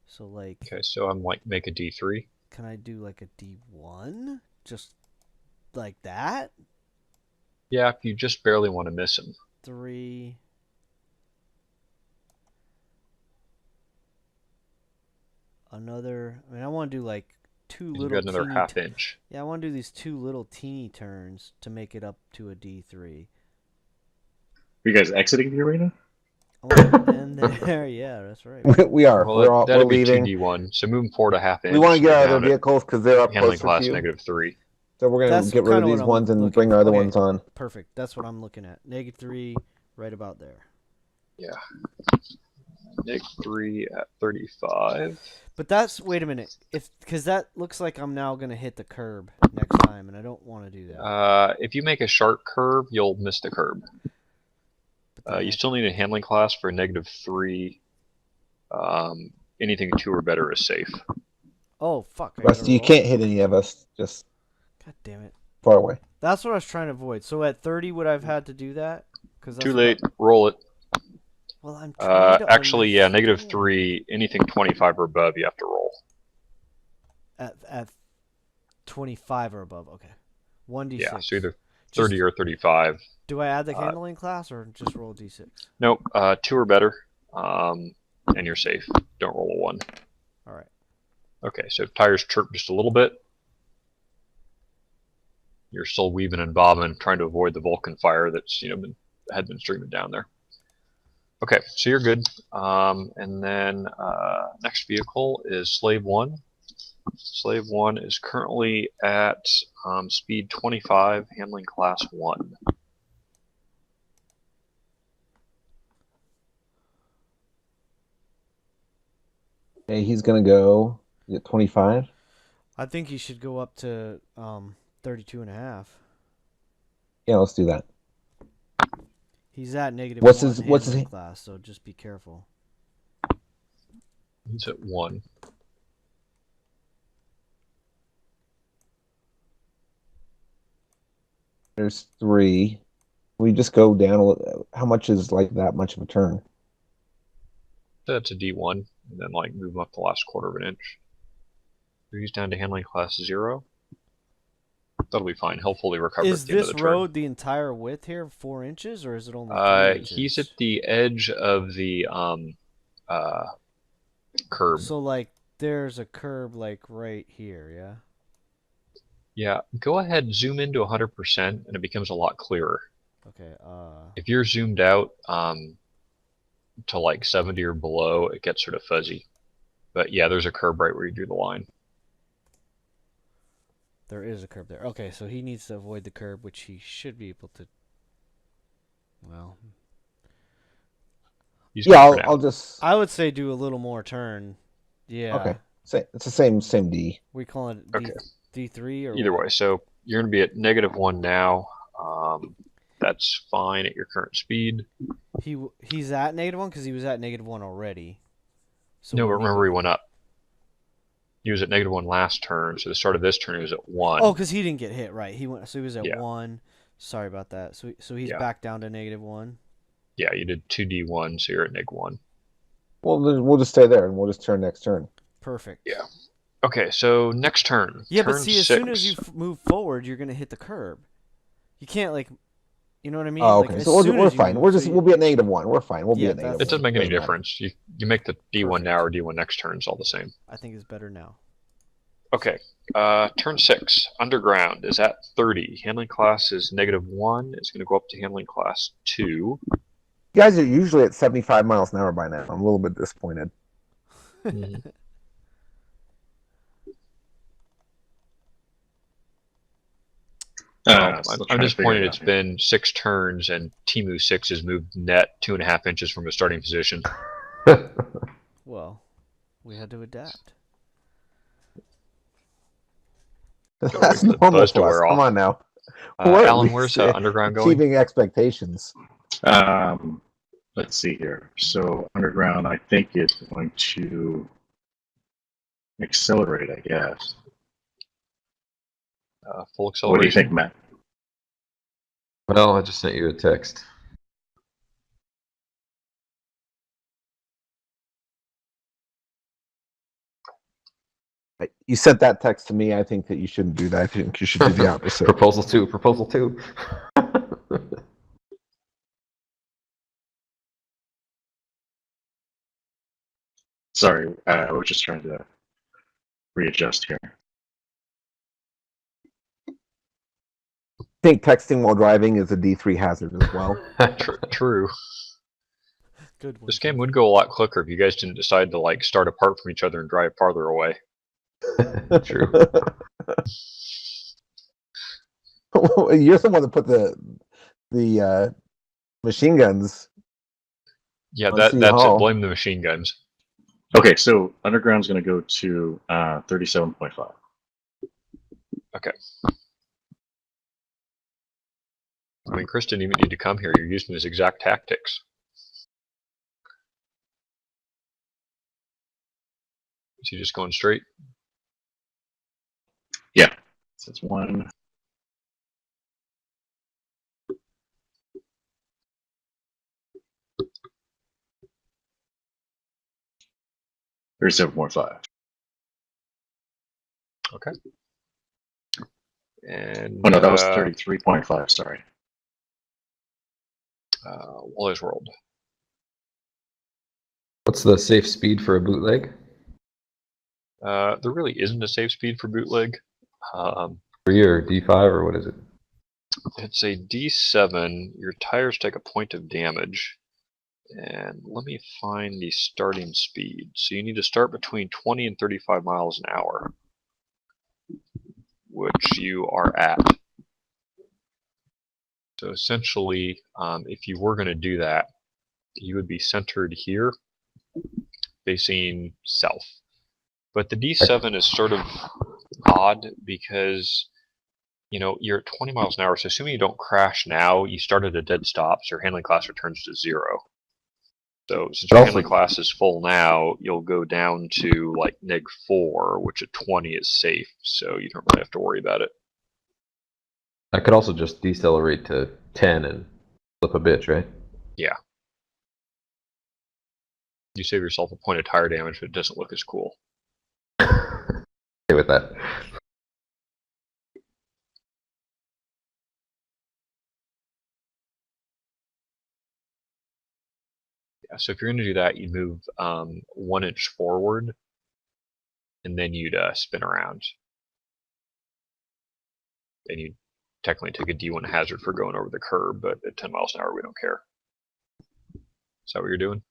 So, like, Okay, so I'm like, make a D3. can I do like a D1? Just like that? Yeah, if you just barely want to miss him. 3. Another. I mean, I want to do like two You've little. got another teeny half inch. Yeah, I want to do these two little teeny turns to make it up to a D3. Are you guys exiting the arena? I want to end there. Yeah, that's right. We are. Well, We're that'd be leaving. 2D1. So moving forward a half inch. We want to get we're out of down their at vehicles because they're up handling closer class to you. -3. So we're That's gonna get rid of kinda these what I'm ones and looking bring for. our other Okay. ones on. Perfect. That's what I'm looking at. -3, right about there. Yeah. -3 at 35. But that's, wait a minute, because that looks like I'm now gonna hit the curb next time, and I don't want to do that. If you make a sharp curve, you'll miss the curb. But then You still need a handling class for -3. Anything 2 or better is safe. oh fuck! I gotta Rusty, you roll. can't hit any of us. Just God damn it! far away. That's what I was trying to avoid. So at 30, would I've had to do that? Cause that's Too what late. Roll it. Well, I'm trying to Actually, yeah, understand. -3. Anything 25 or above, you have to roll. At 25 or above, okay. 1d6. Yeah, so either 30 or 35. Do I add the handling class or just roll a d6? Nope, 2 or better, and you're safe. Don't roll a 1. All right. Okay, so tires chirp just a little bit. You're still weaving and bobbing, trying to avoid the Vulcan fire that's had been streaming down there. Okay, so you're good. And then next vehicle is Slave 1. Slave 1 is currently at speed 25, handling class 1. Okay, he's gonna go. Is it 25? I think he should go up to 32 and a half. Yeah, let's do that. He's at -1 What's his handling class, so just be careful. He's at 1. There's 3. We just go down a little. How much is like that much of a turn? That's a D1, and then like move him up the last quarter of an inch. So he's down to handling class 0. That'll be fine. He'll fully recover Is at the end this of the turn. road the entire width here, 4 inches, or is it only 3 inches? He's at the edge of the curb. So like there's a curb like right here, yeah? Yeah, go ahead and zoom into 100% and it becomes a lot clearer. Okay, If you're zoomed out to like 70 or below, it gets sort of fuzzy. But yeah, there's a curb right where you drew the line. there is a curb there. Okay, so he needs to avoid the curb, which he should be able to. Well, He's Yeah, good for now. I'll just. I would say do a little more turn. Yeah. Okay. It's the same D. We call it Okay. D3 or Either what? way, so you're going to be at -1 now. That's fine at your current speed. He's at -1 because he was at -1 already. So No, but when he remember go- he went up. He was at -1 last turn, so the start of this turn he was at 1. Oh, because he didn't get hit, right? He went. So he was at Yeah. 1. Sorry about that. So he's Yeah. back down to -1. Yeah, you did 2D1, so you're at -1. we'll just stay there and we'll just turn next turn. Perfect. Yeah. Okay, so next turn. Yeah, turn but see, as 6. soon as you move forward, you're gonna hit the curb. You can't like, you know what I mean? Oh, Like, okay. as So soon we're as you fine. move, We'll be at -1. We're fine. We'll be Yeah, at that's- It doesn't -1. make any Doesn't matter. difference. You make the D1 Perfect. now or D1 next turn. It's all the same. I think is better now. Okay. Turn 6. Underground is at 30. Handling class is -1. It's going to go up to handling class 2. You guys are usually at 75 miles an hour by now. I'm a little bit disappointed. I'm disappointed it's been 6 turns and Timu 6 has moved net 2.5 inches from a starting position. Well, we had to adapt. That's wait for the normal buzz to for us. wear Come off. on now. We're at Alan, least, where's Underground going? achieving expectations. Let's see here. So underground, I think it's going to accelerate, I guess. Full acceleration. What do you think, Matt? Well, I just sent you a text. You sent that text to me. I think that you shouldn't do that. I think you should do the opposite. Proposal 2. Proposal 2. Sorry, we're just trying to readjust here. I think texting while driving is a D3 hazard as well. True. Good one. This game would go a lot quicker if you guys didn't decide to like start apart from each other and drive farther away. True. You're the one that put the machine guns. Yeah, On that's City it. Hall. Blame the machine guns. Okay, so underground's going to go to 37.5. Okay. I mean, Chris didn't even need to come here. You're using his exact tactics. Is he just going straight? Yeah, so it's 1. There's 7.5. Okay. And Oh no, that was 33.5. Sorry. Waller's World. What's the safe speed for a bootleg? There really isn't a safe speed for bootleg. 3 or D5 or what is it? It's a D7. Your tires take a point of damage. And let me find the starting speed. So you need to start between 20 and 35 miles an hour, which you are at. So essentially, if you were going to do that, you would be centered here, facing south. But the D7 is sort of odd because, you know, you're at 20 miles an hour, so assuming you don't crash now, you start at a dead stop, so your handling class returns to 0. So since your handling class is full now, you'll go down to like -4, which at 20 is safe, so you don't really have to worry about it. I could also just decelerate to 10 and flip a bitch, right? Yeah. You save yourself a point of tire damage, but it doesn't look as cool. Stay with that. Yeah, so if you're going to do that, you'd move 1 inch forward, and then you'd spin around. And you'd technically take a D1 hazard for going over the curb, but at 10 miles an hour, we don't care. Is that what you're doing?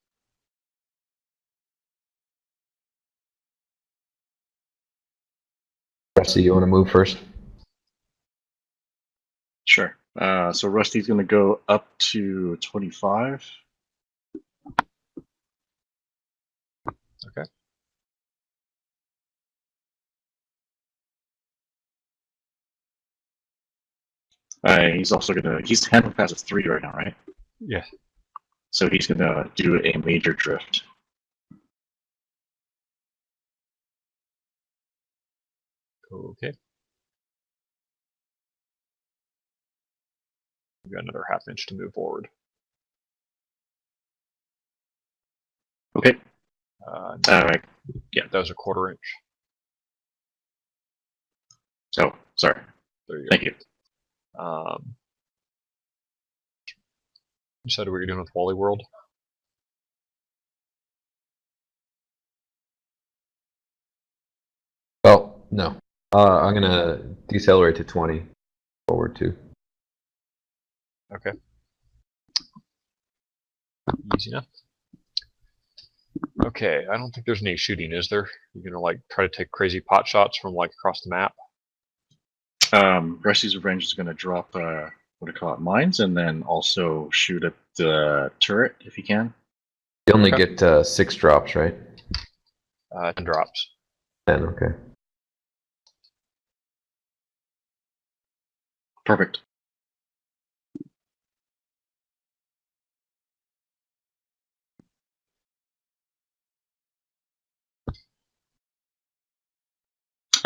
Rusty, you want to move first? Sure. So Rusty's going to go up to 25. Okay. He's also going to, he's handling pass is 3 right now, right? Yeah. So he's going to do a major drift. Okay. We've got another ½ inch to move forward. Okay. Alright. That was a 1/4 inch. So, sorry. There you go. Thank you. You said what you're doing with Wally World? Oh, no. I'm going to decelerate to 20. Forward 2. Okay. Easy enough. Okay, I don't think there's any shooting, is there? You're gonna like try to take crazy pot shots from like across the map? Rusty's Revenge is going to drop, what do you call it, mines, and then also shoot at the turret if he can. You only Okay. get 6 drops, right? 10 drops. 10, okay. Perfect.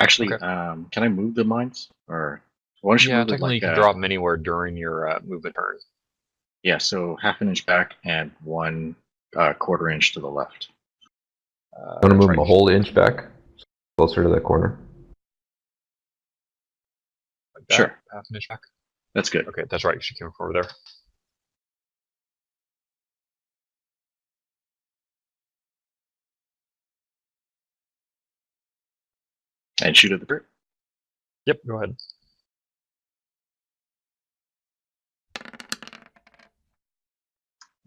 Actually, Okay. can I move the mines? Or why don't you Yeah, move it technically like you can drop them anywhere during your movement turn. Yeah, so 1/2 inch back and 1 1/4 inch to the left. I want to That's move right. them a whole inch back, closer to that corner. Like that, Sure. 1/2 inch back. That's good. Okay, that's right. You should come over there. And shoot at the turret. Yep, go ahead.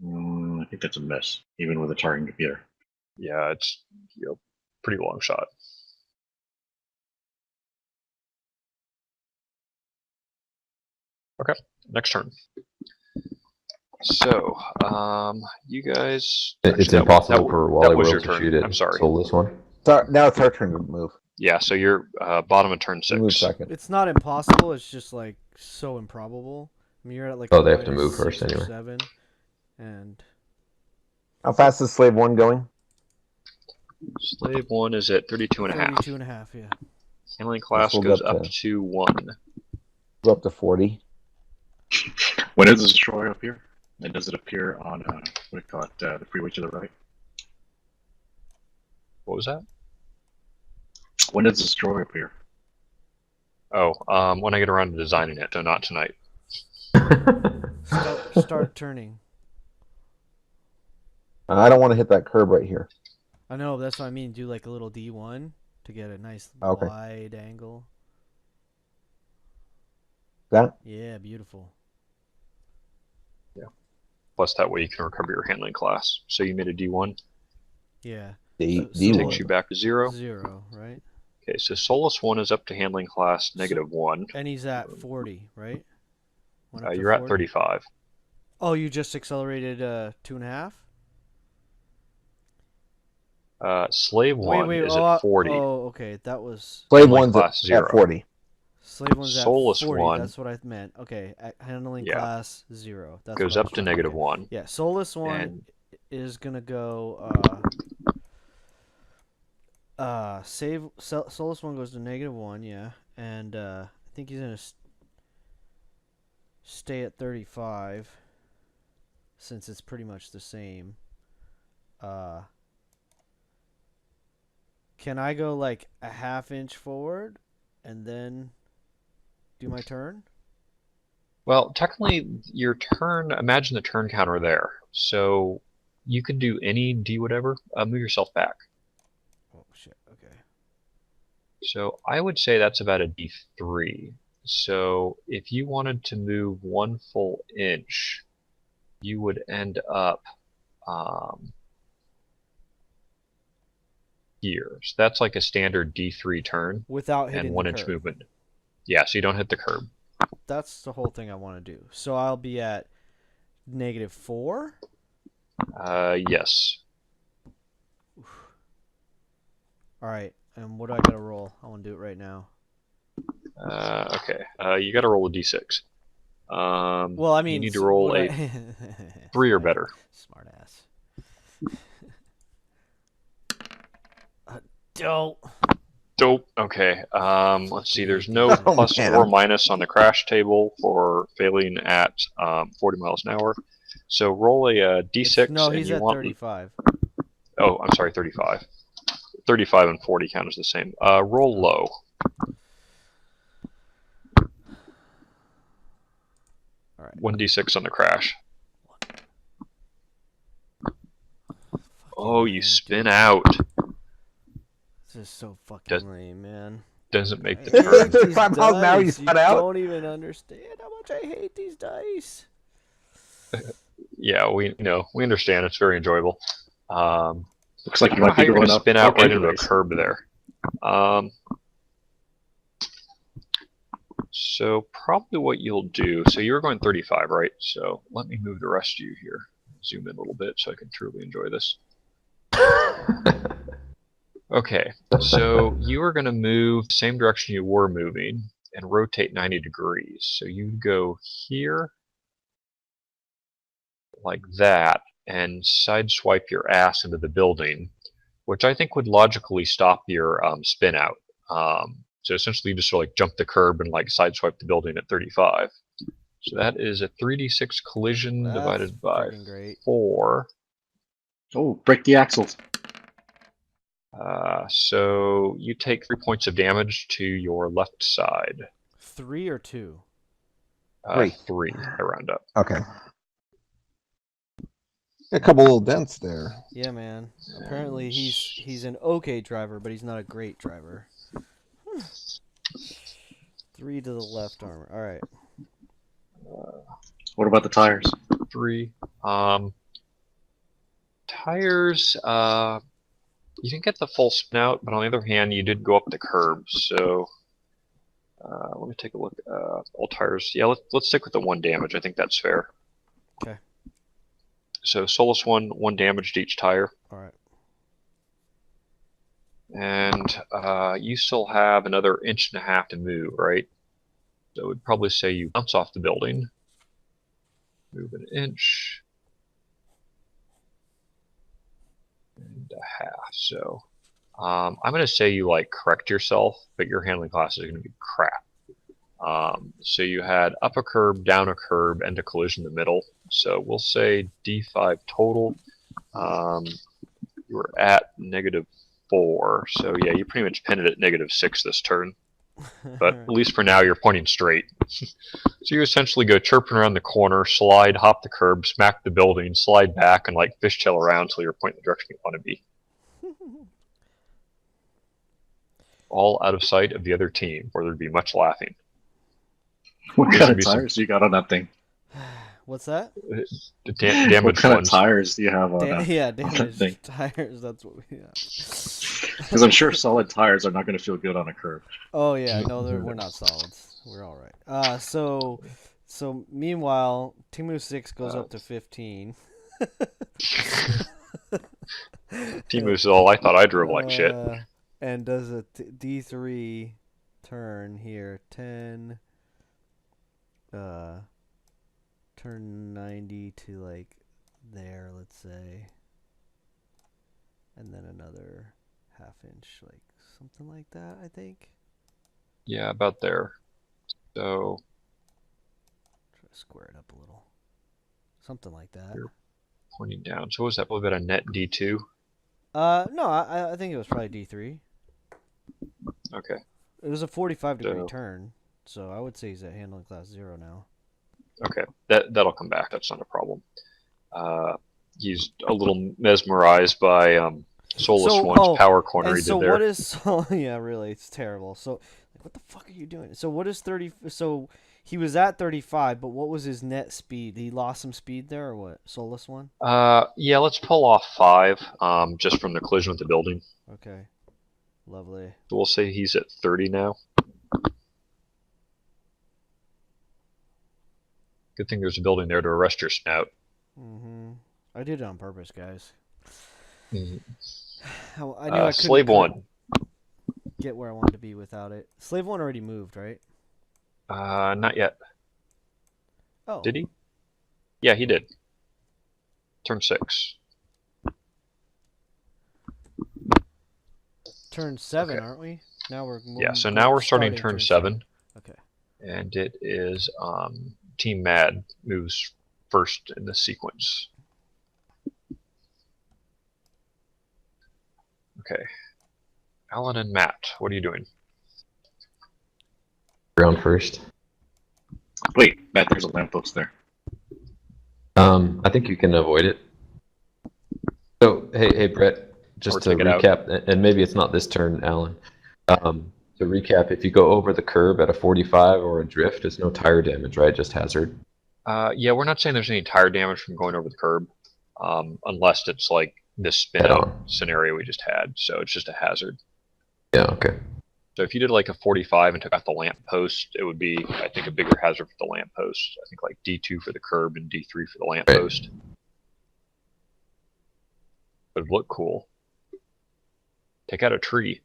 I think that's a miss, even with a targeting computer. Yeah, it's pretty long shot. Okay, next turn. So, you guys. It's actually, impossible for Wally that was World your to turn. shoot it. I'm sorry. So this one. Now it's our turn to move. Yeah, so you're bottom of turn We move 6. second. It's not impossible. It's just like so improbable. I mean, you're at like Oh, they have to move -6 first or anyway. 7, and How fast is Slave 1 going? Slave 1 is at 32.5. 32.5, yeah. Handling class we'll goes go up up to 1. Go up to 40. When does the destroyer appear? And does it appear on, what do you call it, the freeway to the right? What was that? When does the destroyer appear? Oh, when I get around to designing it, so not tonight. Start turning. I don't want to hit that curb right here. I know, that's what I mean. Do like a little D1 to get a nice Okay. wide angle. That? Yeah, beautiful. Plus, that way you can recover your handling class. So you made a D1. Yeah. D1. Takes you back to 0. 0, right? Okay, so Solus 1 is up to handling class -1. And he's at 40, right? Went up to You're at 40? 35. Oh, you just accelerated 2.5? Slave 1 is at 40. Oh, okay. That was Slave Handling 1's class at 0. 40. Slave 1's at Solus 40. 1 That's what I meant. Okay, handling Yeah. class 0. That's Goes what I up was to trying- okay. -1. Yeah, Solus 1 And is gonna go. Solus 1 goes to -1. Yeah, and I think he's gonna stay at 35 since it's pretty much the same. Can I go like a 1/2 inch forward and then do my turn? well, technically, your turn. Imagine the turn counter there. So you could do any D whatever. Move yourself back. Oh shit. Okay. So I would say that's about a D3. So if you wanted to move 1 full inch, you would end up here. So that's like a standard D3 turn Without and hitting 1 the inch curb. movement. Yeah, so you don't hit the curb. That's the whole thing I want to do. So I'll be at -4. Yes. All right. And what do I gotta roll? I want to do it right now. Okay. You got to roll a D6. Well, I mean, you need to roll a 3 or better. Smart ass. Dope. Dope. Okay. Let's see. There's no Oh, plus man. or minus on the crash table for failing at 40 miles an hour. So roll a D6. No, and he's you at want 35. Oh, I'm sorry, 35. 35 and 40 count as the same. Roll low. All right. 1d6 on the crash. Oh, you lame, spin dude. out. This is so fucking lame, man. Doesn't make I the turn. hate these Somehow now you dice. spun out? Don't even understand how much I hate these dice. Yeah, we understand. It's very enjoyable. Looks like I you don't know might how be you're going going to up. spin out right into a anyways. curb there. So probably what you'll do. So you were going 35, right? So let me move the rest of you here. Zoom in a little bit so I can truly enjoy this. Okay, so you are going to move the same direction you were moving and rotate 90 degrees. So you go here, like that, and sideswipe your ass into the building, which I think would logically stop your spin out. So essentially you just sort of like jump the curb and like sideswipe the building at 35. So that is a 3d6 collision That's divided by freaking great. 4. Oh, break the axles. So you take 3 points of damage to your left side. 3 or 2? 3, I round up. Okay. A couple little dents there. Yeah, man. Apparently he's an okay driver, but he's not a great driver. 3 to the left armor. All right. What about the tires? 3. Tires, you didn't get the full spin out, but on the other hand, you did go up the curb, so let me take a look. All tires, yeah, let's stick with the 1 damage. I think that's fair. Okay. So Solus 1 damage to each tire. All right. And you still have another 1.5 inches to move, right? So we'd probably say you bounce off the building. Move 1 inch. And a half. So I'm going to say you like correct yourself, but your handling class is going to be crap. So you had up a curb, down a curb, and a collision in the middle. So we'll say D5 total. You were at -4. So yeah, you pretty much pinned it at -6 this turn. But at least for now, you're pointing straight. So you essentially go chirping around the corner, slide, hop the curb, smack the building, slide back, and like fishtail around until you're pointing the direction you want to be. All out of sight of the other team, where there'd be much laughing. What There's kind gonna of be some- tires do you got on that thing? What's that? The damaged What kind ones. of tires do you have on that? Yeah, that damaged thing? tires. That's what we have. Because I'm sure solid tires are not going to feel good on a curb. Oh yeah, no, we're not solids. We're all right. So meanwhile, Timu 6 goes up to 15. Timu's all, I thought I drove like shit. And does a D3 turn here. 10. Turn 90 to like there, let's say. And then another half-inch, like something like that, I think. Yeah, about there. So Try to square it up a little. Something like that. Here. Pointing down. So what was that? Probably about a net D2? No, I think it was probably D3. Okay. It was a 45-degree So- turn, so I would say he's at handling class 0 now. Okay. That'll come back. That's not a problem. He's a little mesmerized by Solus So- 1's power corner And he so did there. what is yeah, really, it's terrible. So like, what the fuck are you doing? So what is 30? So he was at 35, but what was his net speed? He lost some speed there, or what? Solus 1? Yeah, let's pull off 5, just from the collision with the building. Okay, lovely. So we'll say he's at 30 now. Good thing there's a building there to arrest your snout. I did it on purpose, guys. Mhm. I knew I couldn't Slave 1. get where I wanted to be without it. Slave 1 already moved, right? Not yet. Oh, Did he? Yeah, he did. Turn 6. turn 7, Okay. aren't we? Now we're Yeah, so now we're starting turn 7. Okay. And it is Team Mad moves first in the sequence. Okay. Alan and Matt, what are you doing? Ground first. Wait, Matt, there's a lamppost there. I think you can avoid it. So, hey, Brett, just Or to take it out. recap, and maybe it's not this turn, Alan. To recap, if you go over the curb at a 45 or a drift, it's no tire damage, right? Just hazard. Yeah, we're not saying there's any tire damage from going over the curb, unless it's like this spin Head out on. scenario we just had. So it's just a hazard. Yeah, okay. So if you did like a 45 and took out the lamp post, it would be, I think, a bigger hazard for the lamp post. I think like D2 for the curb and D3 for the lamp post. It would look cool. Take out a tree.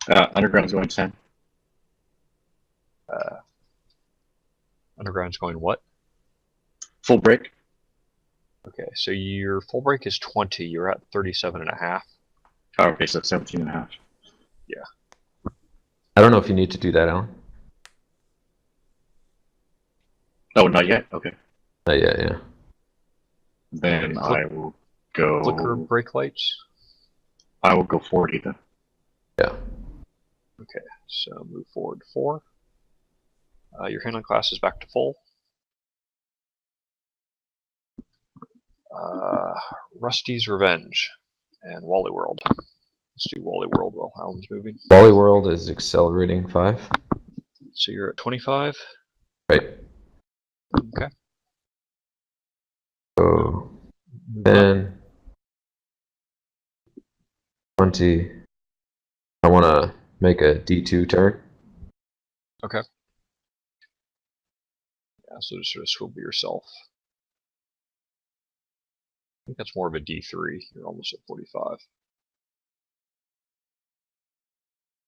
Underground's going 10. Underground's going what? Full break. Okay, so your full break is 20. You're at 37.5. Oh, okay, so 17.5. Yeah. I don't know if you need to do that, Alan. Oh, not yet? Okay. Yeah. Then Okay, I will go... Flicker brake lights. I will go 40 then. Yeah. Okay, so move forward 4. Your handling class is back to full. Rusty's Revenge and Wally World. Let's do Wally World while Alan's moving. Wally World is accelerating 5. So you're at 25. Right. Okay. So Move up. then 20. I want to make a D2 turn. Okay. Yeah, so just sort of swivel yourself. I think that's more of a D3. You're almost at 45.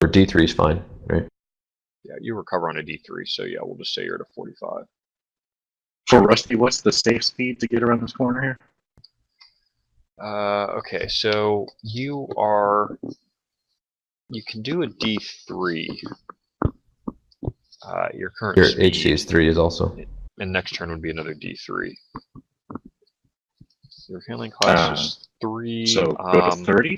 Or D3 is fine, right? Yeah, you recover on a D3, so yeah, we'll just say you're at a 45. For Rusty, what's the safe speed to get around this corner here? Okay, so you can do a D3. Your current Your speed, HC is 3 is also. and next turn would be another D3. Your handling class is 3. So go to 30?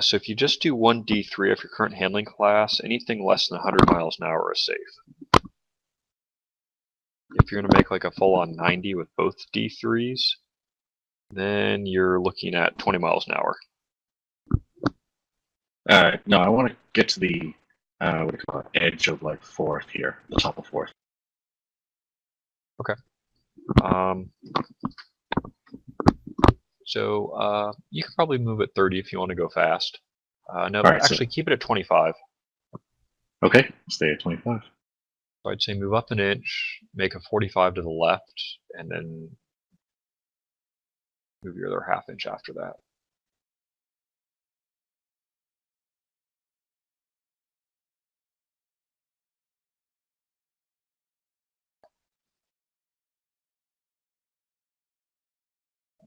So if you just do one D3 of your current handling class, anything less than 100 miles an hour is safe. If you're going to make like a full-on 90 with both D3s, then you're looking at 20 miles an hour. No, I want to get to the what do you call it? Edge of like 4th here, the top of 4th. Okay. So you could probably move at 30 if you want to go fast. No, Right, actually keep it at 25. Okay, stay at 25. So I'd say move up an inch, make a 45 to the left, and then move your other half inch after that.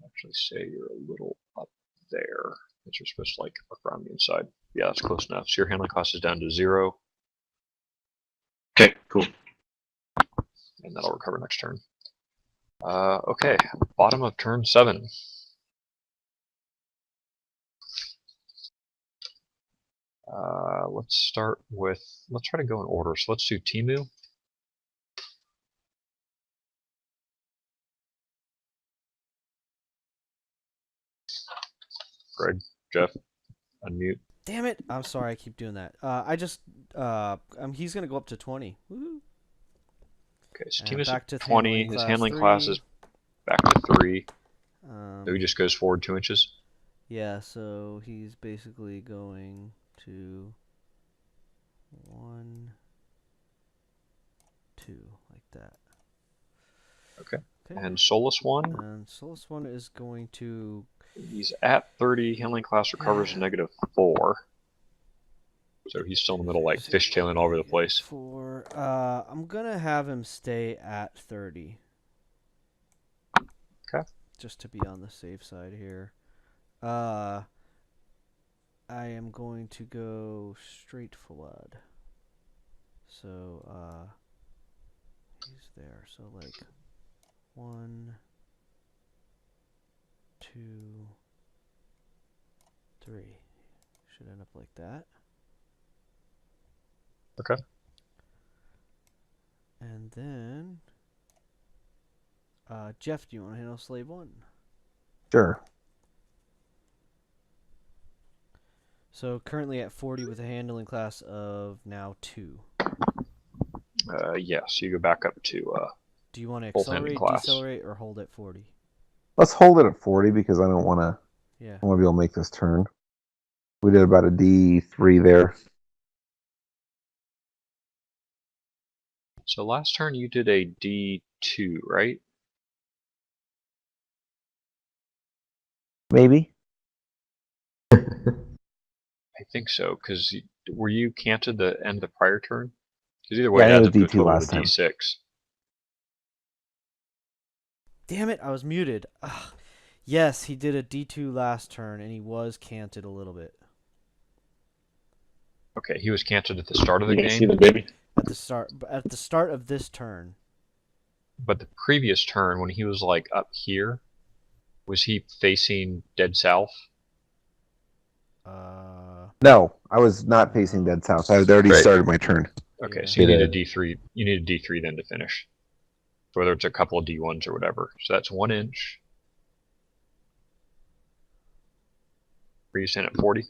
Actually say you're a little up there, that you're supposed to like look around the inside. Yeah, that's close enough. So your handling cost is down to 0. Okay, cool. And that'll recover next turn. Okay, bottom of turn 7. Let's try to go in order. So let's do Timu. Greg, Jeff, unmute. Damn it! I'm sorry, I keep doing that. He's gonna go up to 20. Woo-hoo. Okay, so And Timu's back at to 20. His handling class is back to 3. So he just goes forward 2 inches. Yeah, so he's basically going to 1, 2, like that. Okay. And Solus 1. And Solus 1 is going to... He's at 30. Handling class recovers a -4. So he's still in the middle, like fishtailing all over the place. 4. I'm gonna have him stay at 30. Okay. Just to be on the safe side here. I am going to go straight flood. So, he's there. So, like, 1, 2, 3. Should end up like that. Okay. And then, Jeff, do you want to handle slave 1? Sure. So currently at 40 with a handling class of now 2. Yes, you go back up to Do you want to full handling accelerate, class. decelerate, or hold at 40? Let's hold it at 40 because I don't want to. Yeah. I want to be able to make this turn. We did about a D3 there. So last turn you did a D2, right? Maybe. I think so, because were you canted the end of the prior turn? Because either way, Yeah, it I adds think up it to a was D2 total of last a time. D6. Damn it, I was muted. Ugh. Yes, he did a D2 last turn, and he was canted a little bit. Okay, he was canted at the start of the You guys game, see the baby? At the start of this turn. but the previous turn, when he was like up here, was he facing dead south? No, I was not facing dead south. I had already Right. started my turn. Okay, Yeah. so you Did need a- a D3. You need a D3 then to finish. Whether it's a couple of D1s or whatever. So that's 1 inch. Are you saying at 40?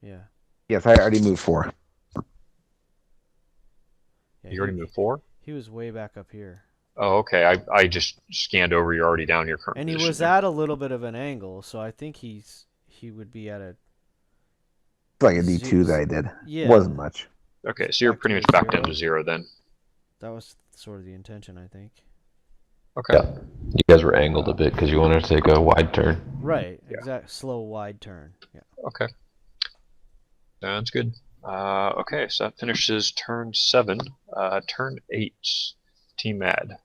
Yeah. Yes, I already moved 4. Yeah, You already moved 4? He was way back up here. Oh, okay. I just scanned over. You're already down your current And he position was there. at a little bit of an angle, so I think he would be at a... It's like a D2 that I did. Yeah. Wasn't much. Okay, so you're back pretty to much back down zero. to 0 then. That was sort of the intention, I think. Okay. Yeah. You guys were angled a bit because you wanted to take a wide turn. Right. Yeah. Exact. Slow, wide turn. Yeah. Okay. Sounds good. Okay, so that finishes turn 7. Turn 8, Team Mad.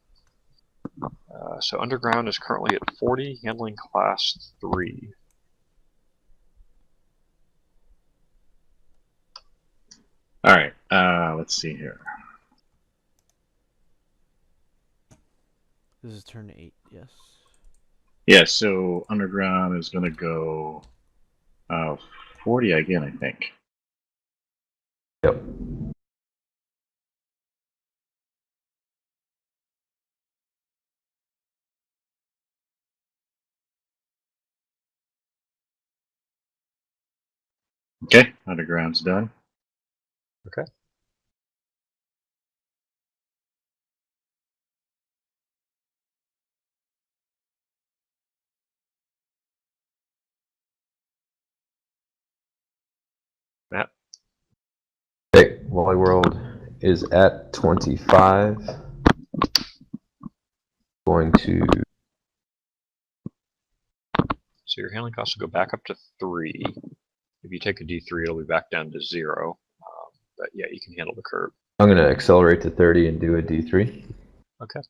So Underground is currently at 40, handling class 3. All right. Let's see here. This is turn 8. Yes. Yeah. So underground is going to go 40 again, I think. Yep. Okay. Underground's done. Okay. Matt? Okay, Wally World is at 25. Going to So your handling costs will go back up to 3. If you take a D3, it'll be back down to 0. But yeah, you can handle the curve. I'm going to accelerate to 30 and do a D3. Okay.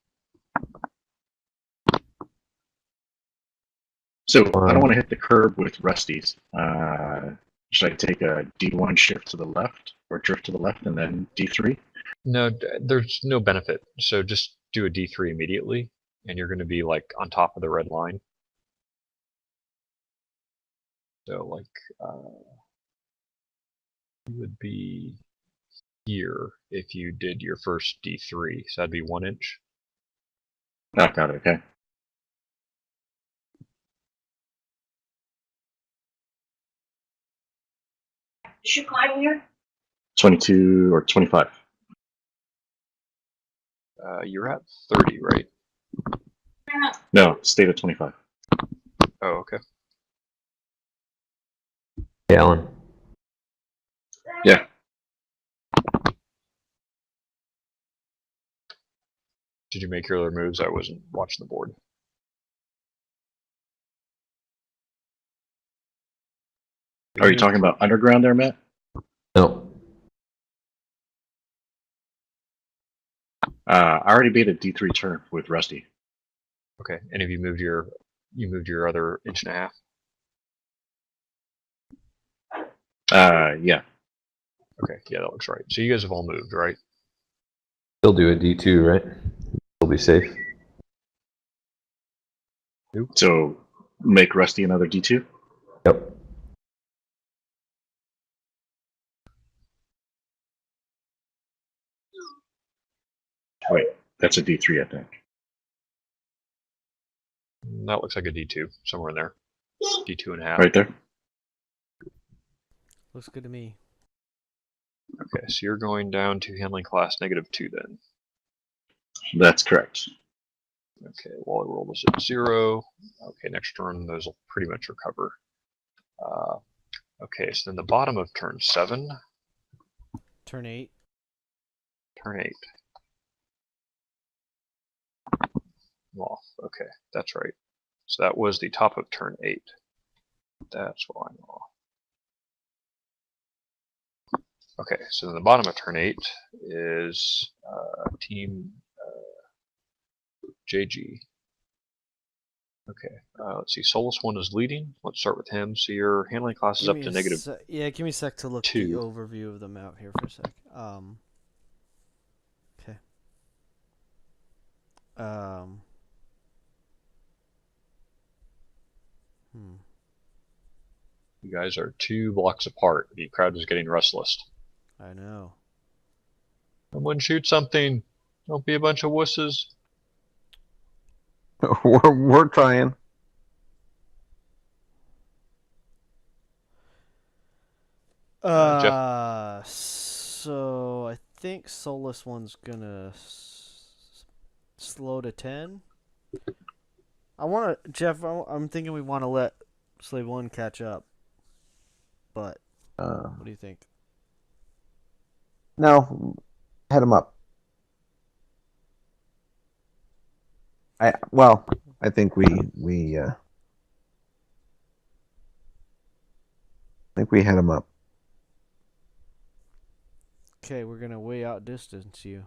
So I don't want to hit the curb with Rusty's. Should I take a D1 shift to the left or drift to the left and then D3? No, there's no benefit. So just do a D3 immediately, and you're going to be like on top of the red line. So like you would be here if you did your first D3. So that'd be 1 inch. Oh, got it. Okay. Is she climbing here? 22 or 25. You're at 30, right? No, stayed at 25. Oh, okay. Hey, Alan. Yeah. Did you make your other moves? I wasn't watching the board. Are you talking about underground there, Matt? No. I already made a D3 turn with Rusty. Okay, and have you moved your other inch and a half? Yeah. Okay, yeah, that looks right. So you guys have all moved, right? Still do a D2, right? Still be safe. So make Rusty another D2? Yep. Wait, that's a D3, I think. That looks like a D2, somewhere in there. D2.5. Right there. Looks good to me. Okay, so you're going down to handling class -2 then. That's correct. Okay, Wally roll was at 0. Okay, next turn those will pretty much recover. Okay, so then the bottom of turn 7. Turn 8. Turn 8. Off. Okay, that's right. So that was the top of turn 8. That's why I'm off. Okay, so then the bottom of turn 8 is team JG. Okay, let's see. Solus 1 is leading. Let's start with him. So your handling class is up to negative. Yeah, give me a sec to look 2. the overview of the map here for a sec. Okay. You guys are 2 blocks apart. The crowd is getting restless. I know. Someone shoot something. Don't be a bunch of wusses. we're trying. Jeff? So I think Solus 1's gonna slow to 10. Jeff, I'm thinking we want to let Slave 1 catch up. But what do you think? No, head him up. I think we head him up. Okay, we're gonna way outdistance you.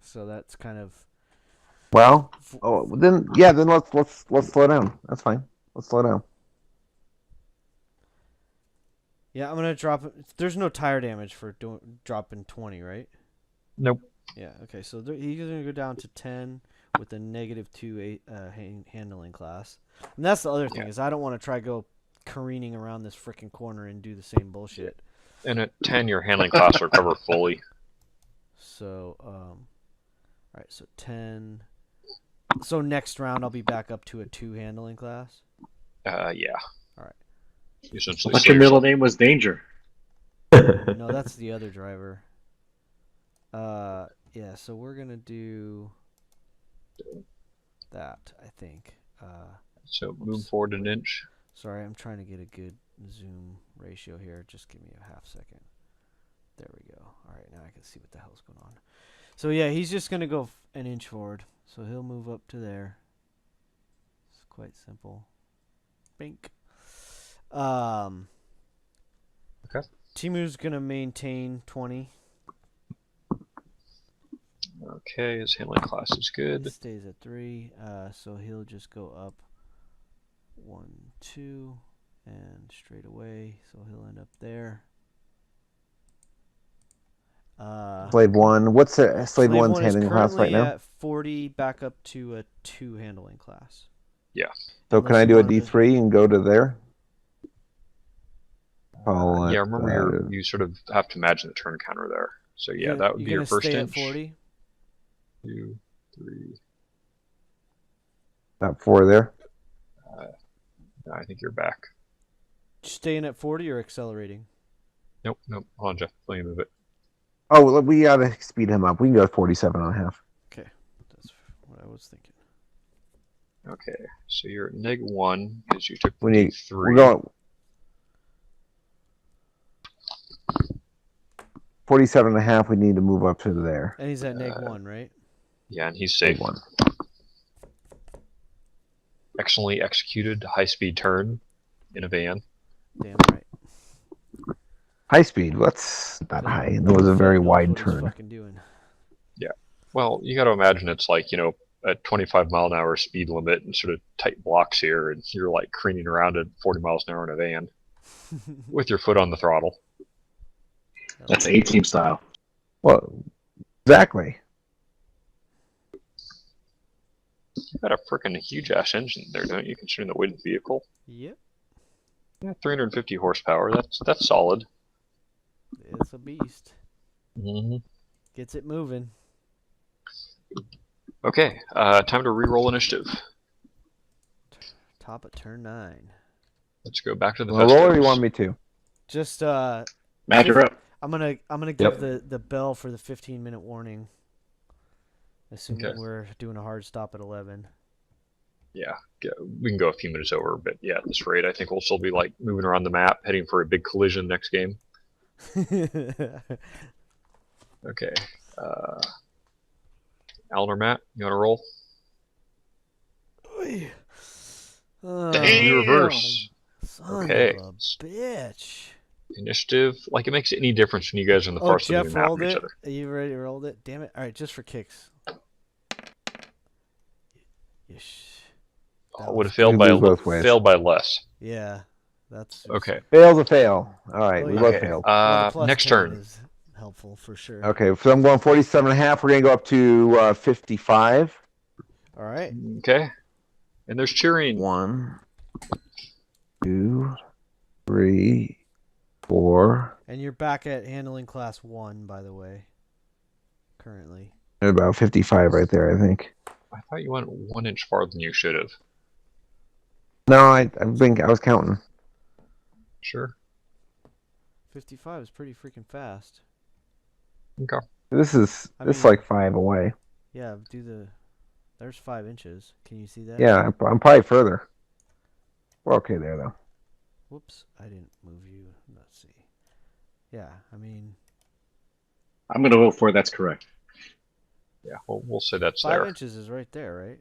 So that's kind of. Well, then let's slow down. That's fine. Let's slow down. Yeah, I'm gonna drop. There's no tire damage for dropping 20, right? Nope. Yeah. Okay. So he's gonna go down to 10 with a -2 handling class, and that's the other thing is I don't want to try go careening around this freaking corner and do the same bullshit. And at 10, your handling class will recover fully. So all right. So 10. So next round I'll be back up to a 2 handling class. Yeah. All right. Essentially. But your middle name was Danger. No, that's the other driver. Yeah, so we're gonna do that, I think. So move forward an inch. Sorry, I'm trying to get a good zoom ratio here. Just give me a half second. There we go. All right, now I can see what the hell's going on. So yeah, he's just gonna go an inch forward. So he'll move up to there. It's quite simple. Bink. Okay. Timu's gonna maintain 20. Okay, his handling class is good. Stays at 3. So he'll just go up 1, 2, and straight away. So he'll end up there. Slave 1. What's Slave 1's one is handling class right now? at 40, back up to a 2 handling class. Yeah. So can I do a D3 and go to there? Yeah, remember you sort of have to imagine the turn counter there. So yeah, that would be your first stay inch. At 40? 2, 3. About 4 there. I think you're back. Staying at 40 or accelerating? Nope. Hold on, Jeff. Let me move it. Oh, we gotta speed him up. We can go 47.5. Okay, that's what I was thinking. Okay, so you're at -1 because you took the We need 3. We're going 47.5. We need to move up to there. And he's at -1, right? Yeah, and he's safe. 1. Excellently executed high-speed turn in a van. Damn right. High speed. What's not high? It was a very wide turn. Fucking doing. Yeah. Well, you got to imagine it's like, a 25-mile-an-hour speed limit and sort of tight blocks here, and you're like careening around at 40 miles an hour in a van with your foot on the throttle. That's A-Team style. Well, exactly. You got a freaking huge-ass engine there, don't you, considering the weight of the vehicle? Yep. Yeah, 350 horsepower. That's solid. It's a beast. Mm-hmm. Gets it moving. Okay, time to re-roll initiative. Top of turn 9. Let's go back to the Well, roll or you festivals. want me to? Just Matt, you're up. I'm gonna give the bell for the 15-minute warning. Assuming Okay. we're doing a hard stop at 11. Yeah, we can go a few minutes over, but yeah, at this rate, I think we'll still be like moving around the map, heading for a big collision next game. Okay. Alan or Matt, you want to roll? Dang, reverse. Son Okay. of a bitch. Initiative, like it makes any difference when you guys are on the far side of Jeff the map rolled from each it. other. Are you ready? Rolled it. Damn it! All right, just for kicks. Ish. Would have failed by both ways. less. Yeah, that's Okay. Fail's a fail. All right, we yeah. both Okay. failed. Well, the plus Next 10 turn. is helpful for sure. Okay, so I'm going 47.5. We're going to go up to 55. All right. Okay. And there's cheering. 1, 2, 3, 4. And you're back at handling class 1, by the way. Currently. About 55 right there, I think. I thought you went 1 inch farther than you should have. No, I was counting. Sure. 55 is pretty freaking fast. Okay. This is I this mean- like 5 away. Yeah, there's 5 inches. Can you see that? Yeah, I'm probably further. We're okay there though. Whoops, I didn't move you. Let's see. Yeah, I mean, I'm going to vote for that's correct. Yeah, we'll say that's 5 there. inches is right there, right?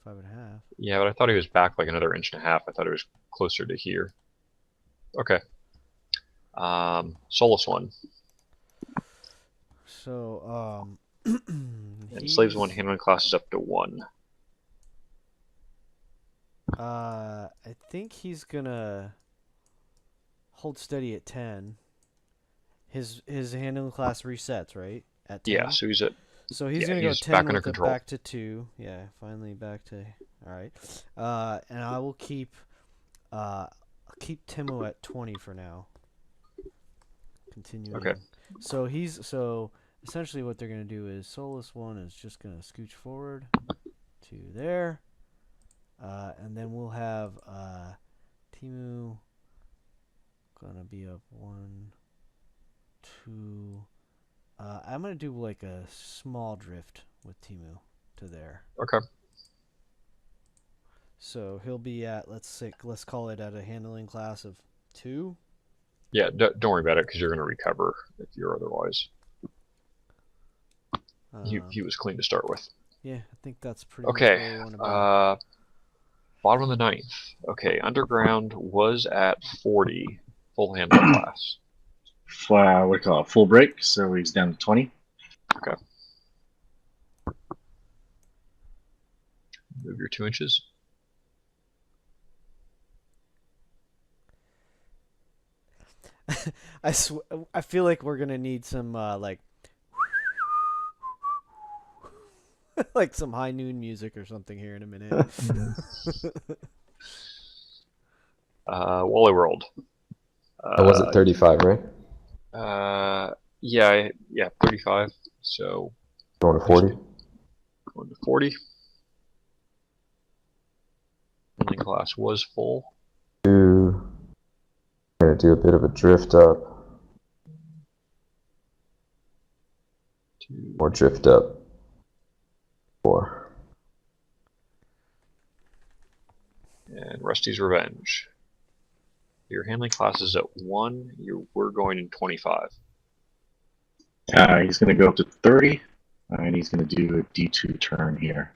5.5. Yeah, but I thought he was back like another 1.5 inches. I thought he was closer to here. Okay. Solus 1. So, And Slaves 1 handling class is up to 1. I think he's gonna hold steady at 10. His handling class resets, right? At 10? Yeah, so he's at. So he's yeah, gonna go he's 10 back under with it control. back to 2. Yeah, finally back to. All right. And I will keep Timo at 20 for now. Continuing. Okay. So essentially what they're gonna do is Solus 1 is just gonna scooch forward to there. And then we'll have Timu gonna be up 1, 2. I'm gonna do like a small drift with Timu to there. Okay. So he'll be at let's call it at a handling class of 2. Yeah, don't worry about it because you're going to recover if you're otherwise. He was clean to start with. Yeah, I think that's pretty Okay. much what we want about. Bottom of the 9th. Okay, Underground was at 40 full handling class. What do you call it? Full break, so he's down to 20. Okay. Move your 2 inches. I feel like we're gonna need some like like some high noon music or something here in a minute. Wally rolled. Was it 35, right? Yeah, 35. So Going to 40? going to 40. Handling class was full. Gonna do a bit of a drift up. Or drift up. 4. And Rusty's Revenge. Your handling class is at 1. We're going in 25. He's going to go up to 30, and he's going to do a D2 turn here.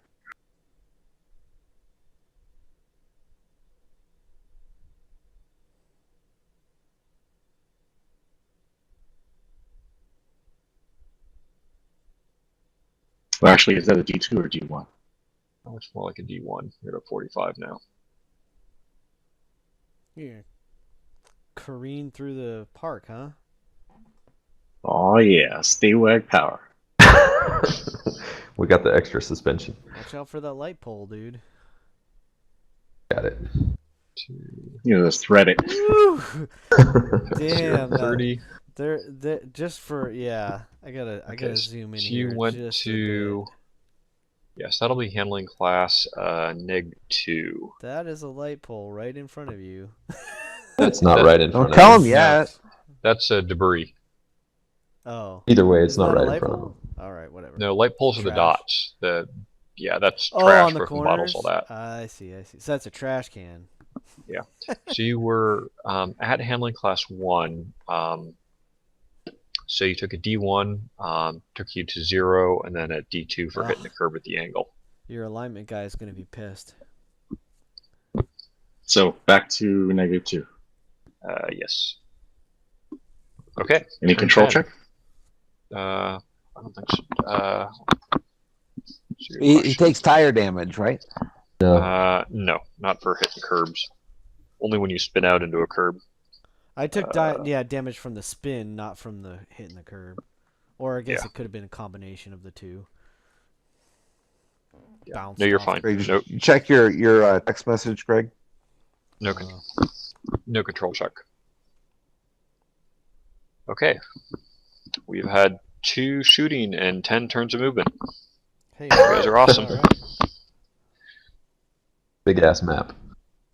Well, actually, is that a D2 or D1? Oh, it's more like a D1. You're at 45 now. Yeah. Careen through the park, huh? Oh yeah, stay wag power. We got the extra suspension. Watch out for that light pole, dude. Got it. 2, You know, just thread it. Woo! you're Damn, at 30. They're just for I gotta Okay, zoom in so here. you went just a to bit. yes, that'll be handling class -2. That is a light pole right in front of you. That's not right in front Don't tell of him him. yet. That's debris. Oh. Either way, it's Is not that a right in light front of pole? him. All right, whatever. No, light poles are the Trash. dots. That's Oh, trash, on the broken corners. bottles, all that. I see. So that's a trash can. Yeah. So you were at handling class 1. So you took a D1, took you to 0, and then a D2 for hitting the curb at the angle. Your alignment guy is gonna be pissed. So back to -2. Yes. Okay. Any turn control 10. check? I don't think so. He takes tire damage, right? No. No, not for hitting curbs. Only when you spin out into a curb. I took damage from the spin, not from the hitting the curb. Or I guess it could have been a combination of the two. Yeah. Bounced No, you're off. fine. Greg, No, you check your text message, Greg. no control check. Okay. We've had 2 shooting and 10 turns of movement. Hey, You guys are awesome. all right. Big ass map.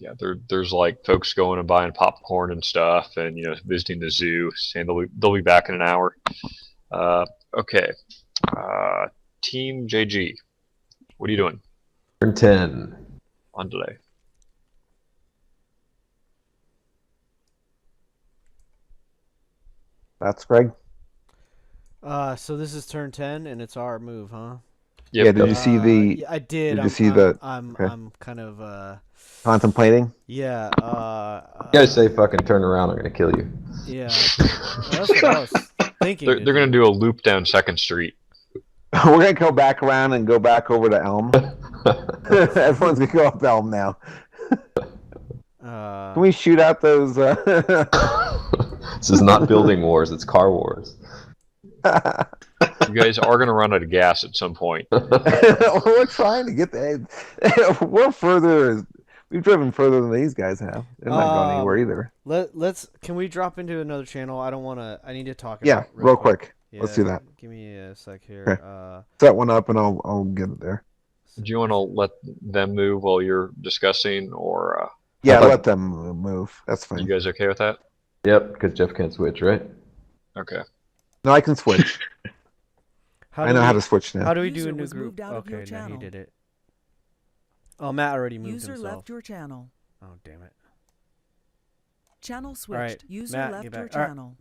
Yeah, there's like folks going and buying popcorn and stuff, and visiting the zoo, saying they'll be back in an hour. Okay, Team JG, what are you doing Turn 10. on delay? That's Greg. So this is turn 10, and it's our move, huh? Yep. Yeah, did you see the Yeah, I did. Did you see the? I'm okay. I'm kind of Contemplating? yeah. You guys say fucking turn around, I'm gonna kill you. Yeah. Well, that's what I was thinking. They're gonna do a loop down 2nd Street. We're gonna go back around and go back over to Elm. Everyone's gonna go up Elm now. Can we shoot out those? This is not building wars, it's car wars. You guys are gonna run out of gas at some point. We're trying to get the. We're further. We've driven further than these guys have. They're not going anywhere either. Let's. Can we drop into another channel? I don't want to. I need to talk. Yeah, about real quick. Let's do that. Give me a sec here. Okay. Set one up and I'll get it there. Do you want to let them move while you're discussing, or Yeah, let them move. That's fine. you guys okay with that? Yep, because Jeff can't switch, right? Okay. No, I can switch. I know how to switch now. How do we do User a new was group? moved out of your Okay, no, he channel. did it. Oh, Matt already moved User himself. left your channel. Oh, damn it. Channel switched. right, User Matt, left get your back. All right. channel.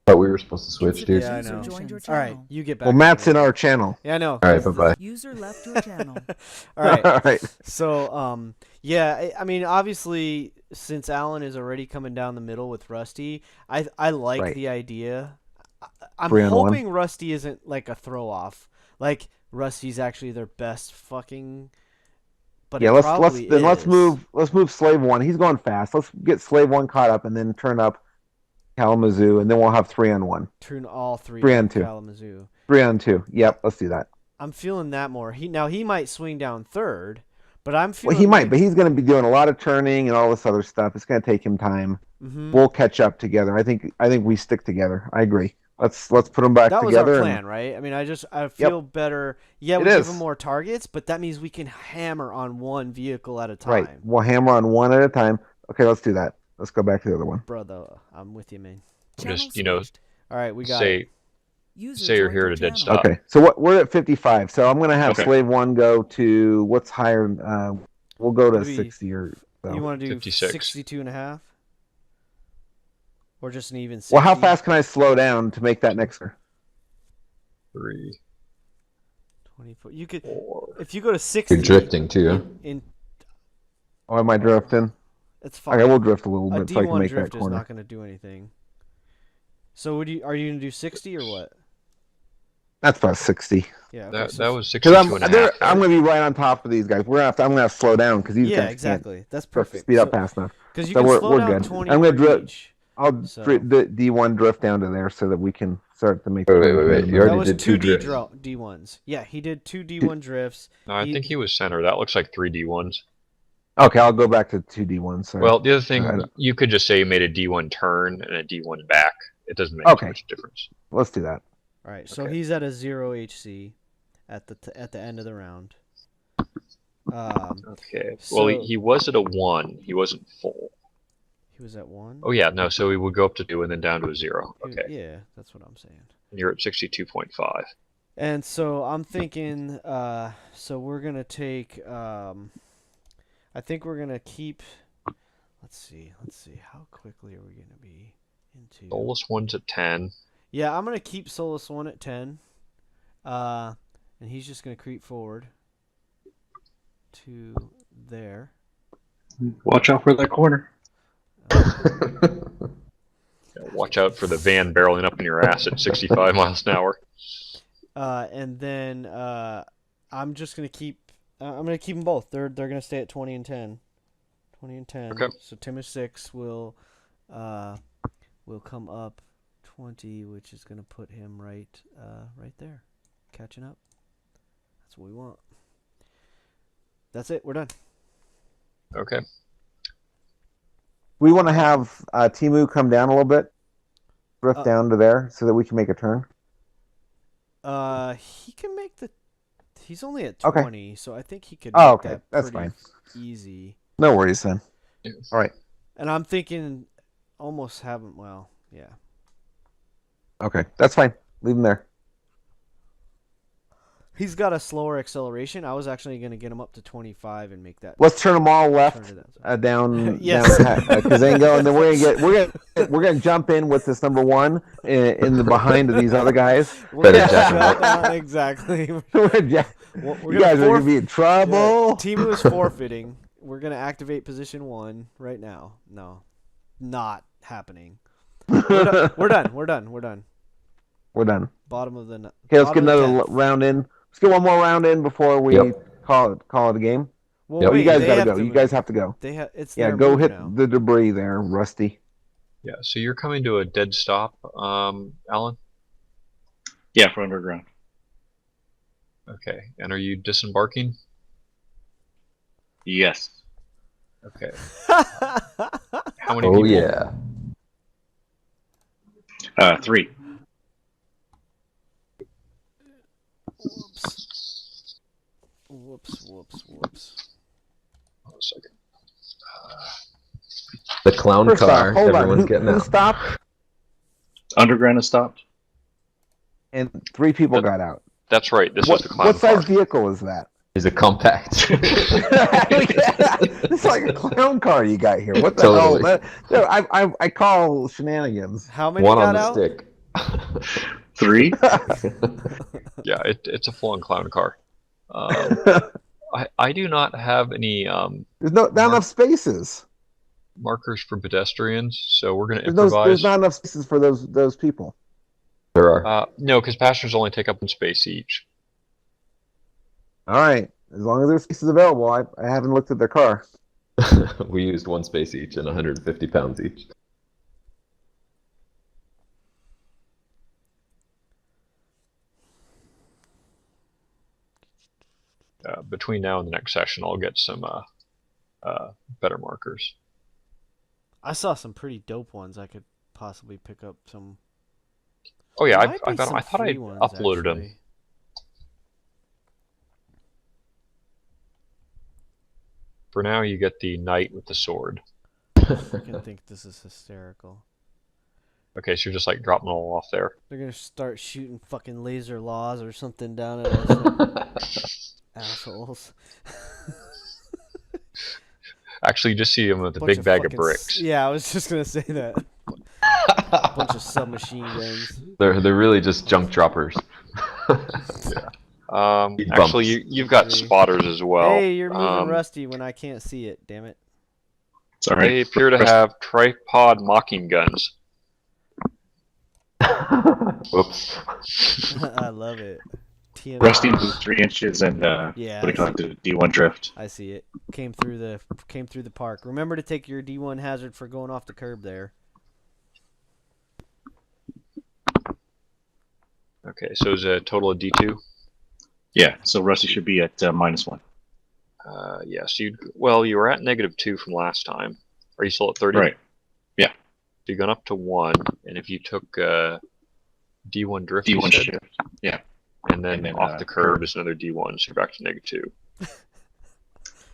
Thought we were supposed to switch, dude. Yeah, I User know. joined your All right, channel. you get back. Well, Matt's in our channel. Yeah, I know. All right, bye-bye. User left your channel. All right. All right. So, yeah, I mean, obviously, since Alan is already coming down the middle with Rusty, I like Right. the idea. I'm 3-on-1. hoping Rusty isn't like a throw off. Like Rusty's actually their best fucking. But Yeah, it let's probably let's is. move Slave 1. He's going fast. Let's get Slave 1 caught up and then turn up Kalamazoo, and then we'll have 3-on-1. Turn all 3 3 on on 2. Kalamazoo. 3-on-2. Yep, let's do that. I'm feeling that more. He might swing down third, but I'm feeling. Well, he might, like- but he's going to be doing a lot of turning and all this other stuff. It's going to take him time. Mhm. We'll catch up together. I think we stick together. I agree. Let's put them back That was together. our plan, right? I mean, I feel better. Yeah, we It give is. them more targets, but that means we can hammer on one vehicle at a time. Right. We'll hammer on one at a time. Okay, let's do that. Let's go back to the other one. Brother, I'm with you, man. Channel Just, switched. All right, we got Say it. User say you're joined here your to dead channel. stop. Okay, so we're at 55. So I'm going to have Okay. Slave 1 go to what's higher. We'll go to Maybe 60 or so. You want to do 56. 62 and a half? Or just an even 60? Well, how fast can I slow down to make that next? 3, 24. You could, 4. if you go to 60. You're drifting too, huh? Oh, am I drifting? It's fine. Okay, we'll drift a little A bit so I can D1 make that drift is corner. not going to do anything. So are you going to do 60 or what? That's about 60. Yeah. Okay, That so- was Because 62 and a half. I'm going to be right on top of these guys. I'm going to have to slow down because these yeah, guys exactly. That's can't perfect. speed up fast enough. Because you So can we're slow down good. 20 I'm gonna per drift. each. I'll So- the D1 drift down to there so that we can start to make. Wait. You That already was did two two drifts. D1s. Yeah, he did 2 D1 drifts. No, I He- think he was center. That looks like 3 D1s. Okay, I'll go back to 2d1. Sorry. Well, the other thing, Alright. you could just say you made a D1 turn and a D1 back. It doesn't make too Okay. much difference. Let's do that. All right, so Okay. he's at a 0 HC at the end of the round. Okay. So- Well, he was at a 1. He wasn't full. He was at 1. Oh, yeah, no, so he would go up to 2 and then down to a 0. Okay. Yeah, that's what I'm saying. And you're at 62.5. And so I'm thinking, so we're gonna take. I think we're gonna keep. Let's see. How quickly are we gonna be into? Solus 1's at 10. Yeah, I'm gonna keep Solus 1 at 10. And he's just gonna creep forward to there. Watch out for that corner. Watch out for the van barreling up in your ass at 65 miles an hour. And then I'm just gonna keep. I'm gonna keep them both. They're gonna stay at 20 and 10. 20 and 10. Okay. So Timish 6 will come up 20, which is gonna put him right there, catching up. That's what we want. That's it. We're done. Okay. We want to have Timu come down a little bit, drift down to there, so that we can make a turn. He can make the. He's only at Okay. 20, so I think he could. Oh, make okay. that That's pretty fine. Easy. No worries then. All right. And I'm thinking, almost haven't. Well, yeah. Okay, that's fine. Leave him there. He's got a slower acceleration. I was actually going to get him up to 25 and make that. Let's turn them all left, turn to that. down, Yes. down Kazango, and then we're gonna jump in with this number 1 in the behind of these other guys. We're Better gonna jack him shut up. down, exactly. We're ja- We're you guys are gonna be in trouble. Timu is forfeiting. We're going to activate position 1 right now. No, not happening. We're done. We're done. Bottom of the. Okay, let's get bottom of the another 10th. round in. Let's get one more round in before we Yep. call it a game. Well, Yep. wait, You guys they gotta have go. to You move. guys have to go. It's Yeah, their go move hit now. the debris there, Rusty. Yeah, so you're coming to a dead stop, Alan? Yeah, for underground. Okay. And are you disembarking? Yes. Okay. How many Oh people? yeah. 3. Whoops. Hold on a second. The clown First car. off, hold Everyone's on. getting Who out. stopped? Underground is stopped. And 3 people got out. That's right. This is the clown What size car. vehicle is that? Is a compact. It's like a clown car you got here. What the Totally. hell? No, I call shenanigans. How many One got on the out? stick. 3. Yeah, it's a full-on clown car. I do not have any There's not enough spaces. markers for pedestrians, so we're going to There's improvise. not enough spaces for those people. There are. No, because passengers only take up one space each. All right, as long as there's spaces available. I haven't looked at their car. We used 1 space each and 150 pounds each. Between now and the next session, I'll get some better markers. I saw some pretty dope ones. I could possibly pick up some. Oh yeah, Might I be thought some I free ones, uploaded them. actually. For now, you get the knight with the sword. I freaking think this is hysterical. Okay, so you're just like dropping it all off there. They're gonna start shooting fucking laser laws or something down at us. Assholes. Actually, you just see them with a Bunch big bag of fucking bricks. Yeah, I was just gonna say that. Bunch of submachine guns. They're really just junk droppers. Speed Actually, bumps. you've got spotters as well. Hey, you're moving rusty when I can't see it. Damn it. It's all right. They appear to have tripod mocking guns. Whoops. I love it. TNR. Rusty moved 3 inches and Yeah, what do you call it? The D1 drift. I see it. Came through the park. Remember to take your D1 hazard for going off the curb there. Okay, so is it a total of D2? Yeah, so Rusty should be at -1. Yeah, so you were at -2 from last time. Are you still at 30? Right. Yeah. So you've gone up to 1, and if you took D1 drift, you D1 said, shift. Yeah. and then And then, off the curve curve. is another D1, so you're back to -2.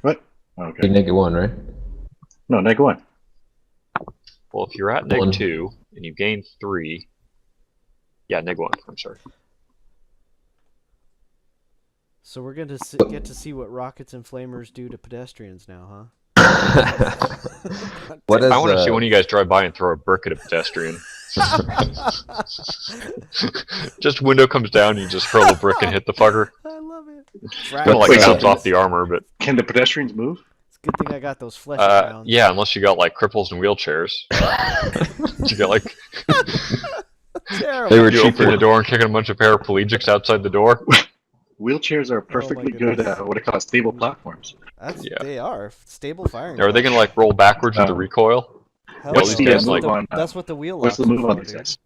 What? Be Okay. -1, right? No, -1. Well, if you're at One. -2 and you gain 3, yeah, -1. I'm sorry. So we're going to get to see what rockets and flamers do to pedestrians now, What is? I want to see one of you guys drive by and throw a brick at a pedestrian. huh? Just window comes down, you just hurl a brick and hit the fucker. I love it. Kind of like Wait, so bounce off the armor, but Can the pedestrians move? It's a good thing I got those fleshy rounds. yeah, unless you got like cripples and wheelchairs. You got like Terrible. They were you open cheaper. the door and kicking a bunch of paraplegics outside the door. Wheelchairs are perfectly good, goodness. what do you call it, stable platforms. Yeah. They are stable firing. Are they gonna like roll backwards with the recoil? Hell What's yeah, the that's, move what on, that's what the wheel What's the locks are move on for, these dude. guys?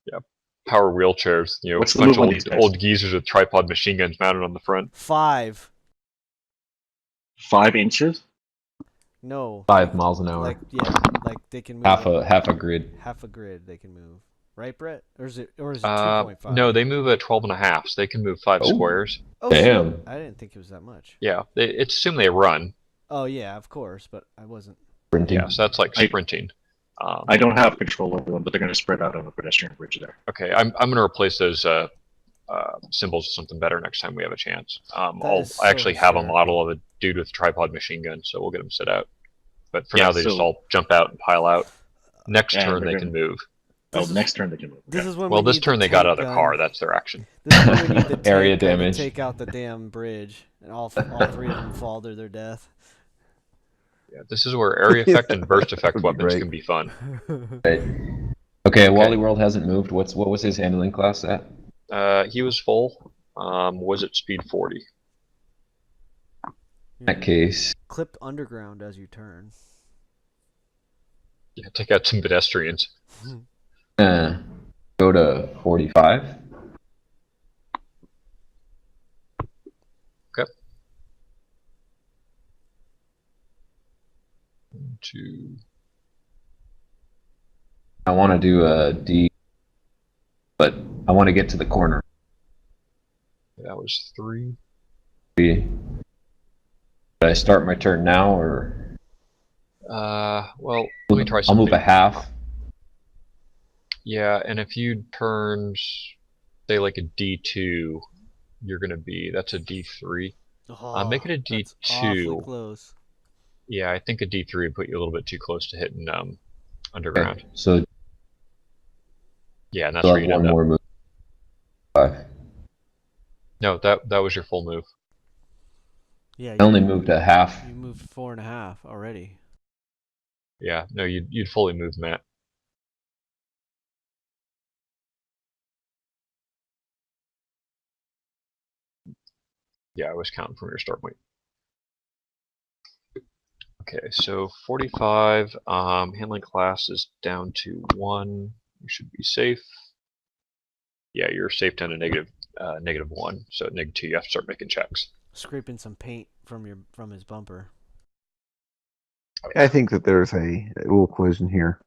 Yeah, power wheelchairs. You know, What's a the bunch move on of these guys? old geezers with tripod machine guns mounted on the front. 5. 5 inches? No. 5 miles an hour. Like they can move half a grid. half a grid they can move. Right, Brett? Or is it 2.5? No, they move at 12.5, so they can move 5 Oh. squares. Oh, Damn. shit. I didn't think it was that much. Yeah, it's assume they run. Oh yeah, of course, but I wasn't. Sprinting. Yeah, so that's like sprinting. I don't have control over them, but they're going to spread out on the pedestrian bridge there. Okay, I'm gonna replace those symbols with something better next time we have a chance. is I actually so have a hysterical. model of a dude with a tripod machine gun, so we'll get them set out. But for Yeah, now, they just so- all jump out and pile out. Next Yeah, turn, they're they gonna- can move. Oh, This is- next turn they can move. This Okay. is when Well, we this need turn the they got out tank of the gun. car. That's their action. This is when we need the tank Area gun damage. to take out the damn bridge, and all 3 of them fall to their death. Yeah, this is where area effect and burst effect That'd be weapons great. can be fun. Okay, Wally World hasn't moved. What was his handling class at? He was full. Was at speed 40. In that case, Clip underground as you turn. Yeah, take out some pedestrians. go to 45. Okay. 1, 2. I want to do a D, but I want to get to the corner. That was 3. Should I start my turn now, or Well, let me try I'll something. move a half? Yeah, and if you turned, say, like a D2, you're gonna be, that's a D3. Make it a That's awfully D2. close. Yeah, I think a D3 would put you a little bit too close to hitting Okay, underground. so Yeah, and that's I'll where have you one end up. more move. 5. No, that was your full move. Yeah, I only moved a half. you moved 4.5 already. Yeah, no, you'd fully move Matt. Yeah, I was counting from your start point. Okay, so 45, handling class is down to 1. You should be safe. Yeah, you're safe down to -1. So at -2, you have to start making checks. Scraping some paint from his bumper. I think that there's a little collision here.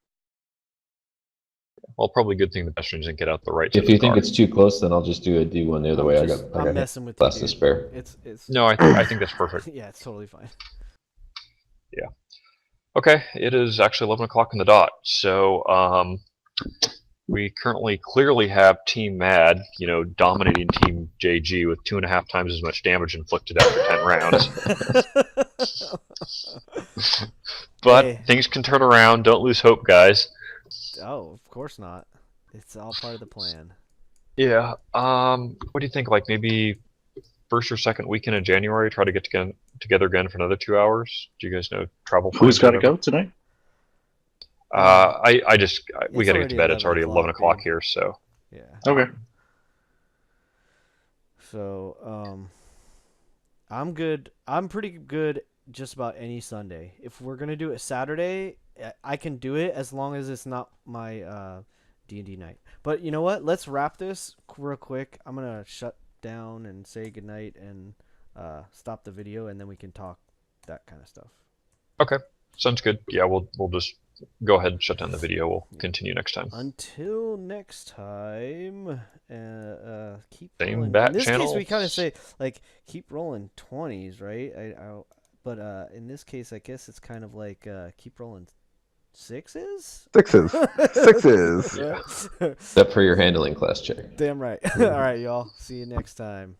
Well, probably a good thing the pedestrians didn't get out the right side If of the you think car. it's too close, then I'll just do a D1 the other way. I got I'm hit messing with you, less to dude. spare. It's No, I think that's perfect. yeah, it's totally fine. Okay, it is actually 11 o'clock on the dot. So we currently clearly have Team Mad, dominating Team JG with 2.5 times as much damage inflicted after 10 rounds. But Hey. things can turn around. Don't lose hope, guys. Oh, of course not. It's all part of the plan. Yeah. What do you think? Like maybe first or second weekend in January, try to get together again for another 2 hours. Do you guys know travel? Who's got to plans or go tonight? whatever? We It's got to get already to bed. It's 11 already 11 o'clock dude. here, so. Yeah. Okay. So, I'm good. I'm pretty good just about any Sunday. If we're gonna do it Saturday, I can do it as long as it's not my D&D night. But you know what? Let's wrap this real quick. I'm gonna shut down and say goodnight and stop the video, and then we can talk that kind of stuff. Okay, sounds good. Yeah, we'll just go ahead and shut down the video. We'll continue next time. Until next time, keep Same rolling. bat In this case, we channels. kind of say like keep rolling 20s, right? But in this case, I guess it's kind of like keep rolling 6s. 6s. Yeah. Except for your handling class check. Damn right. All right, y'all. See you next time.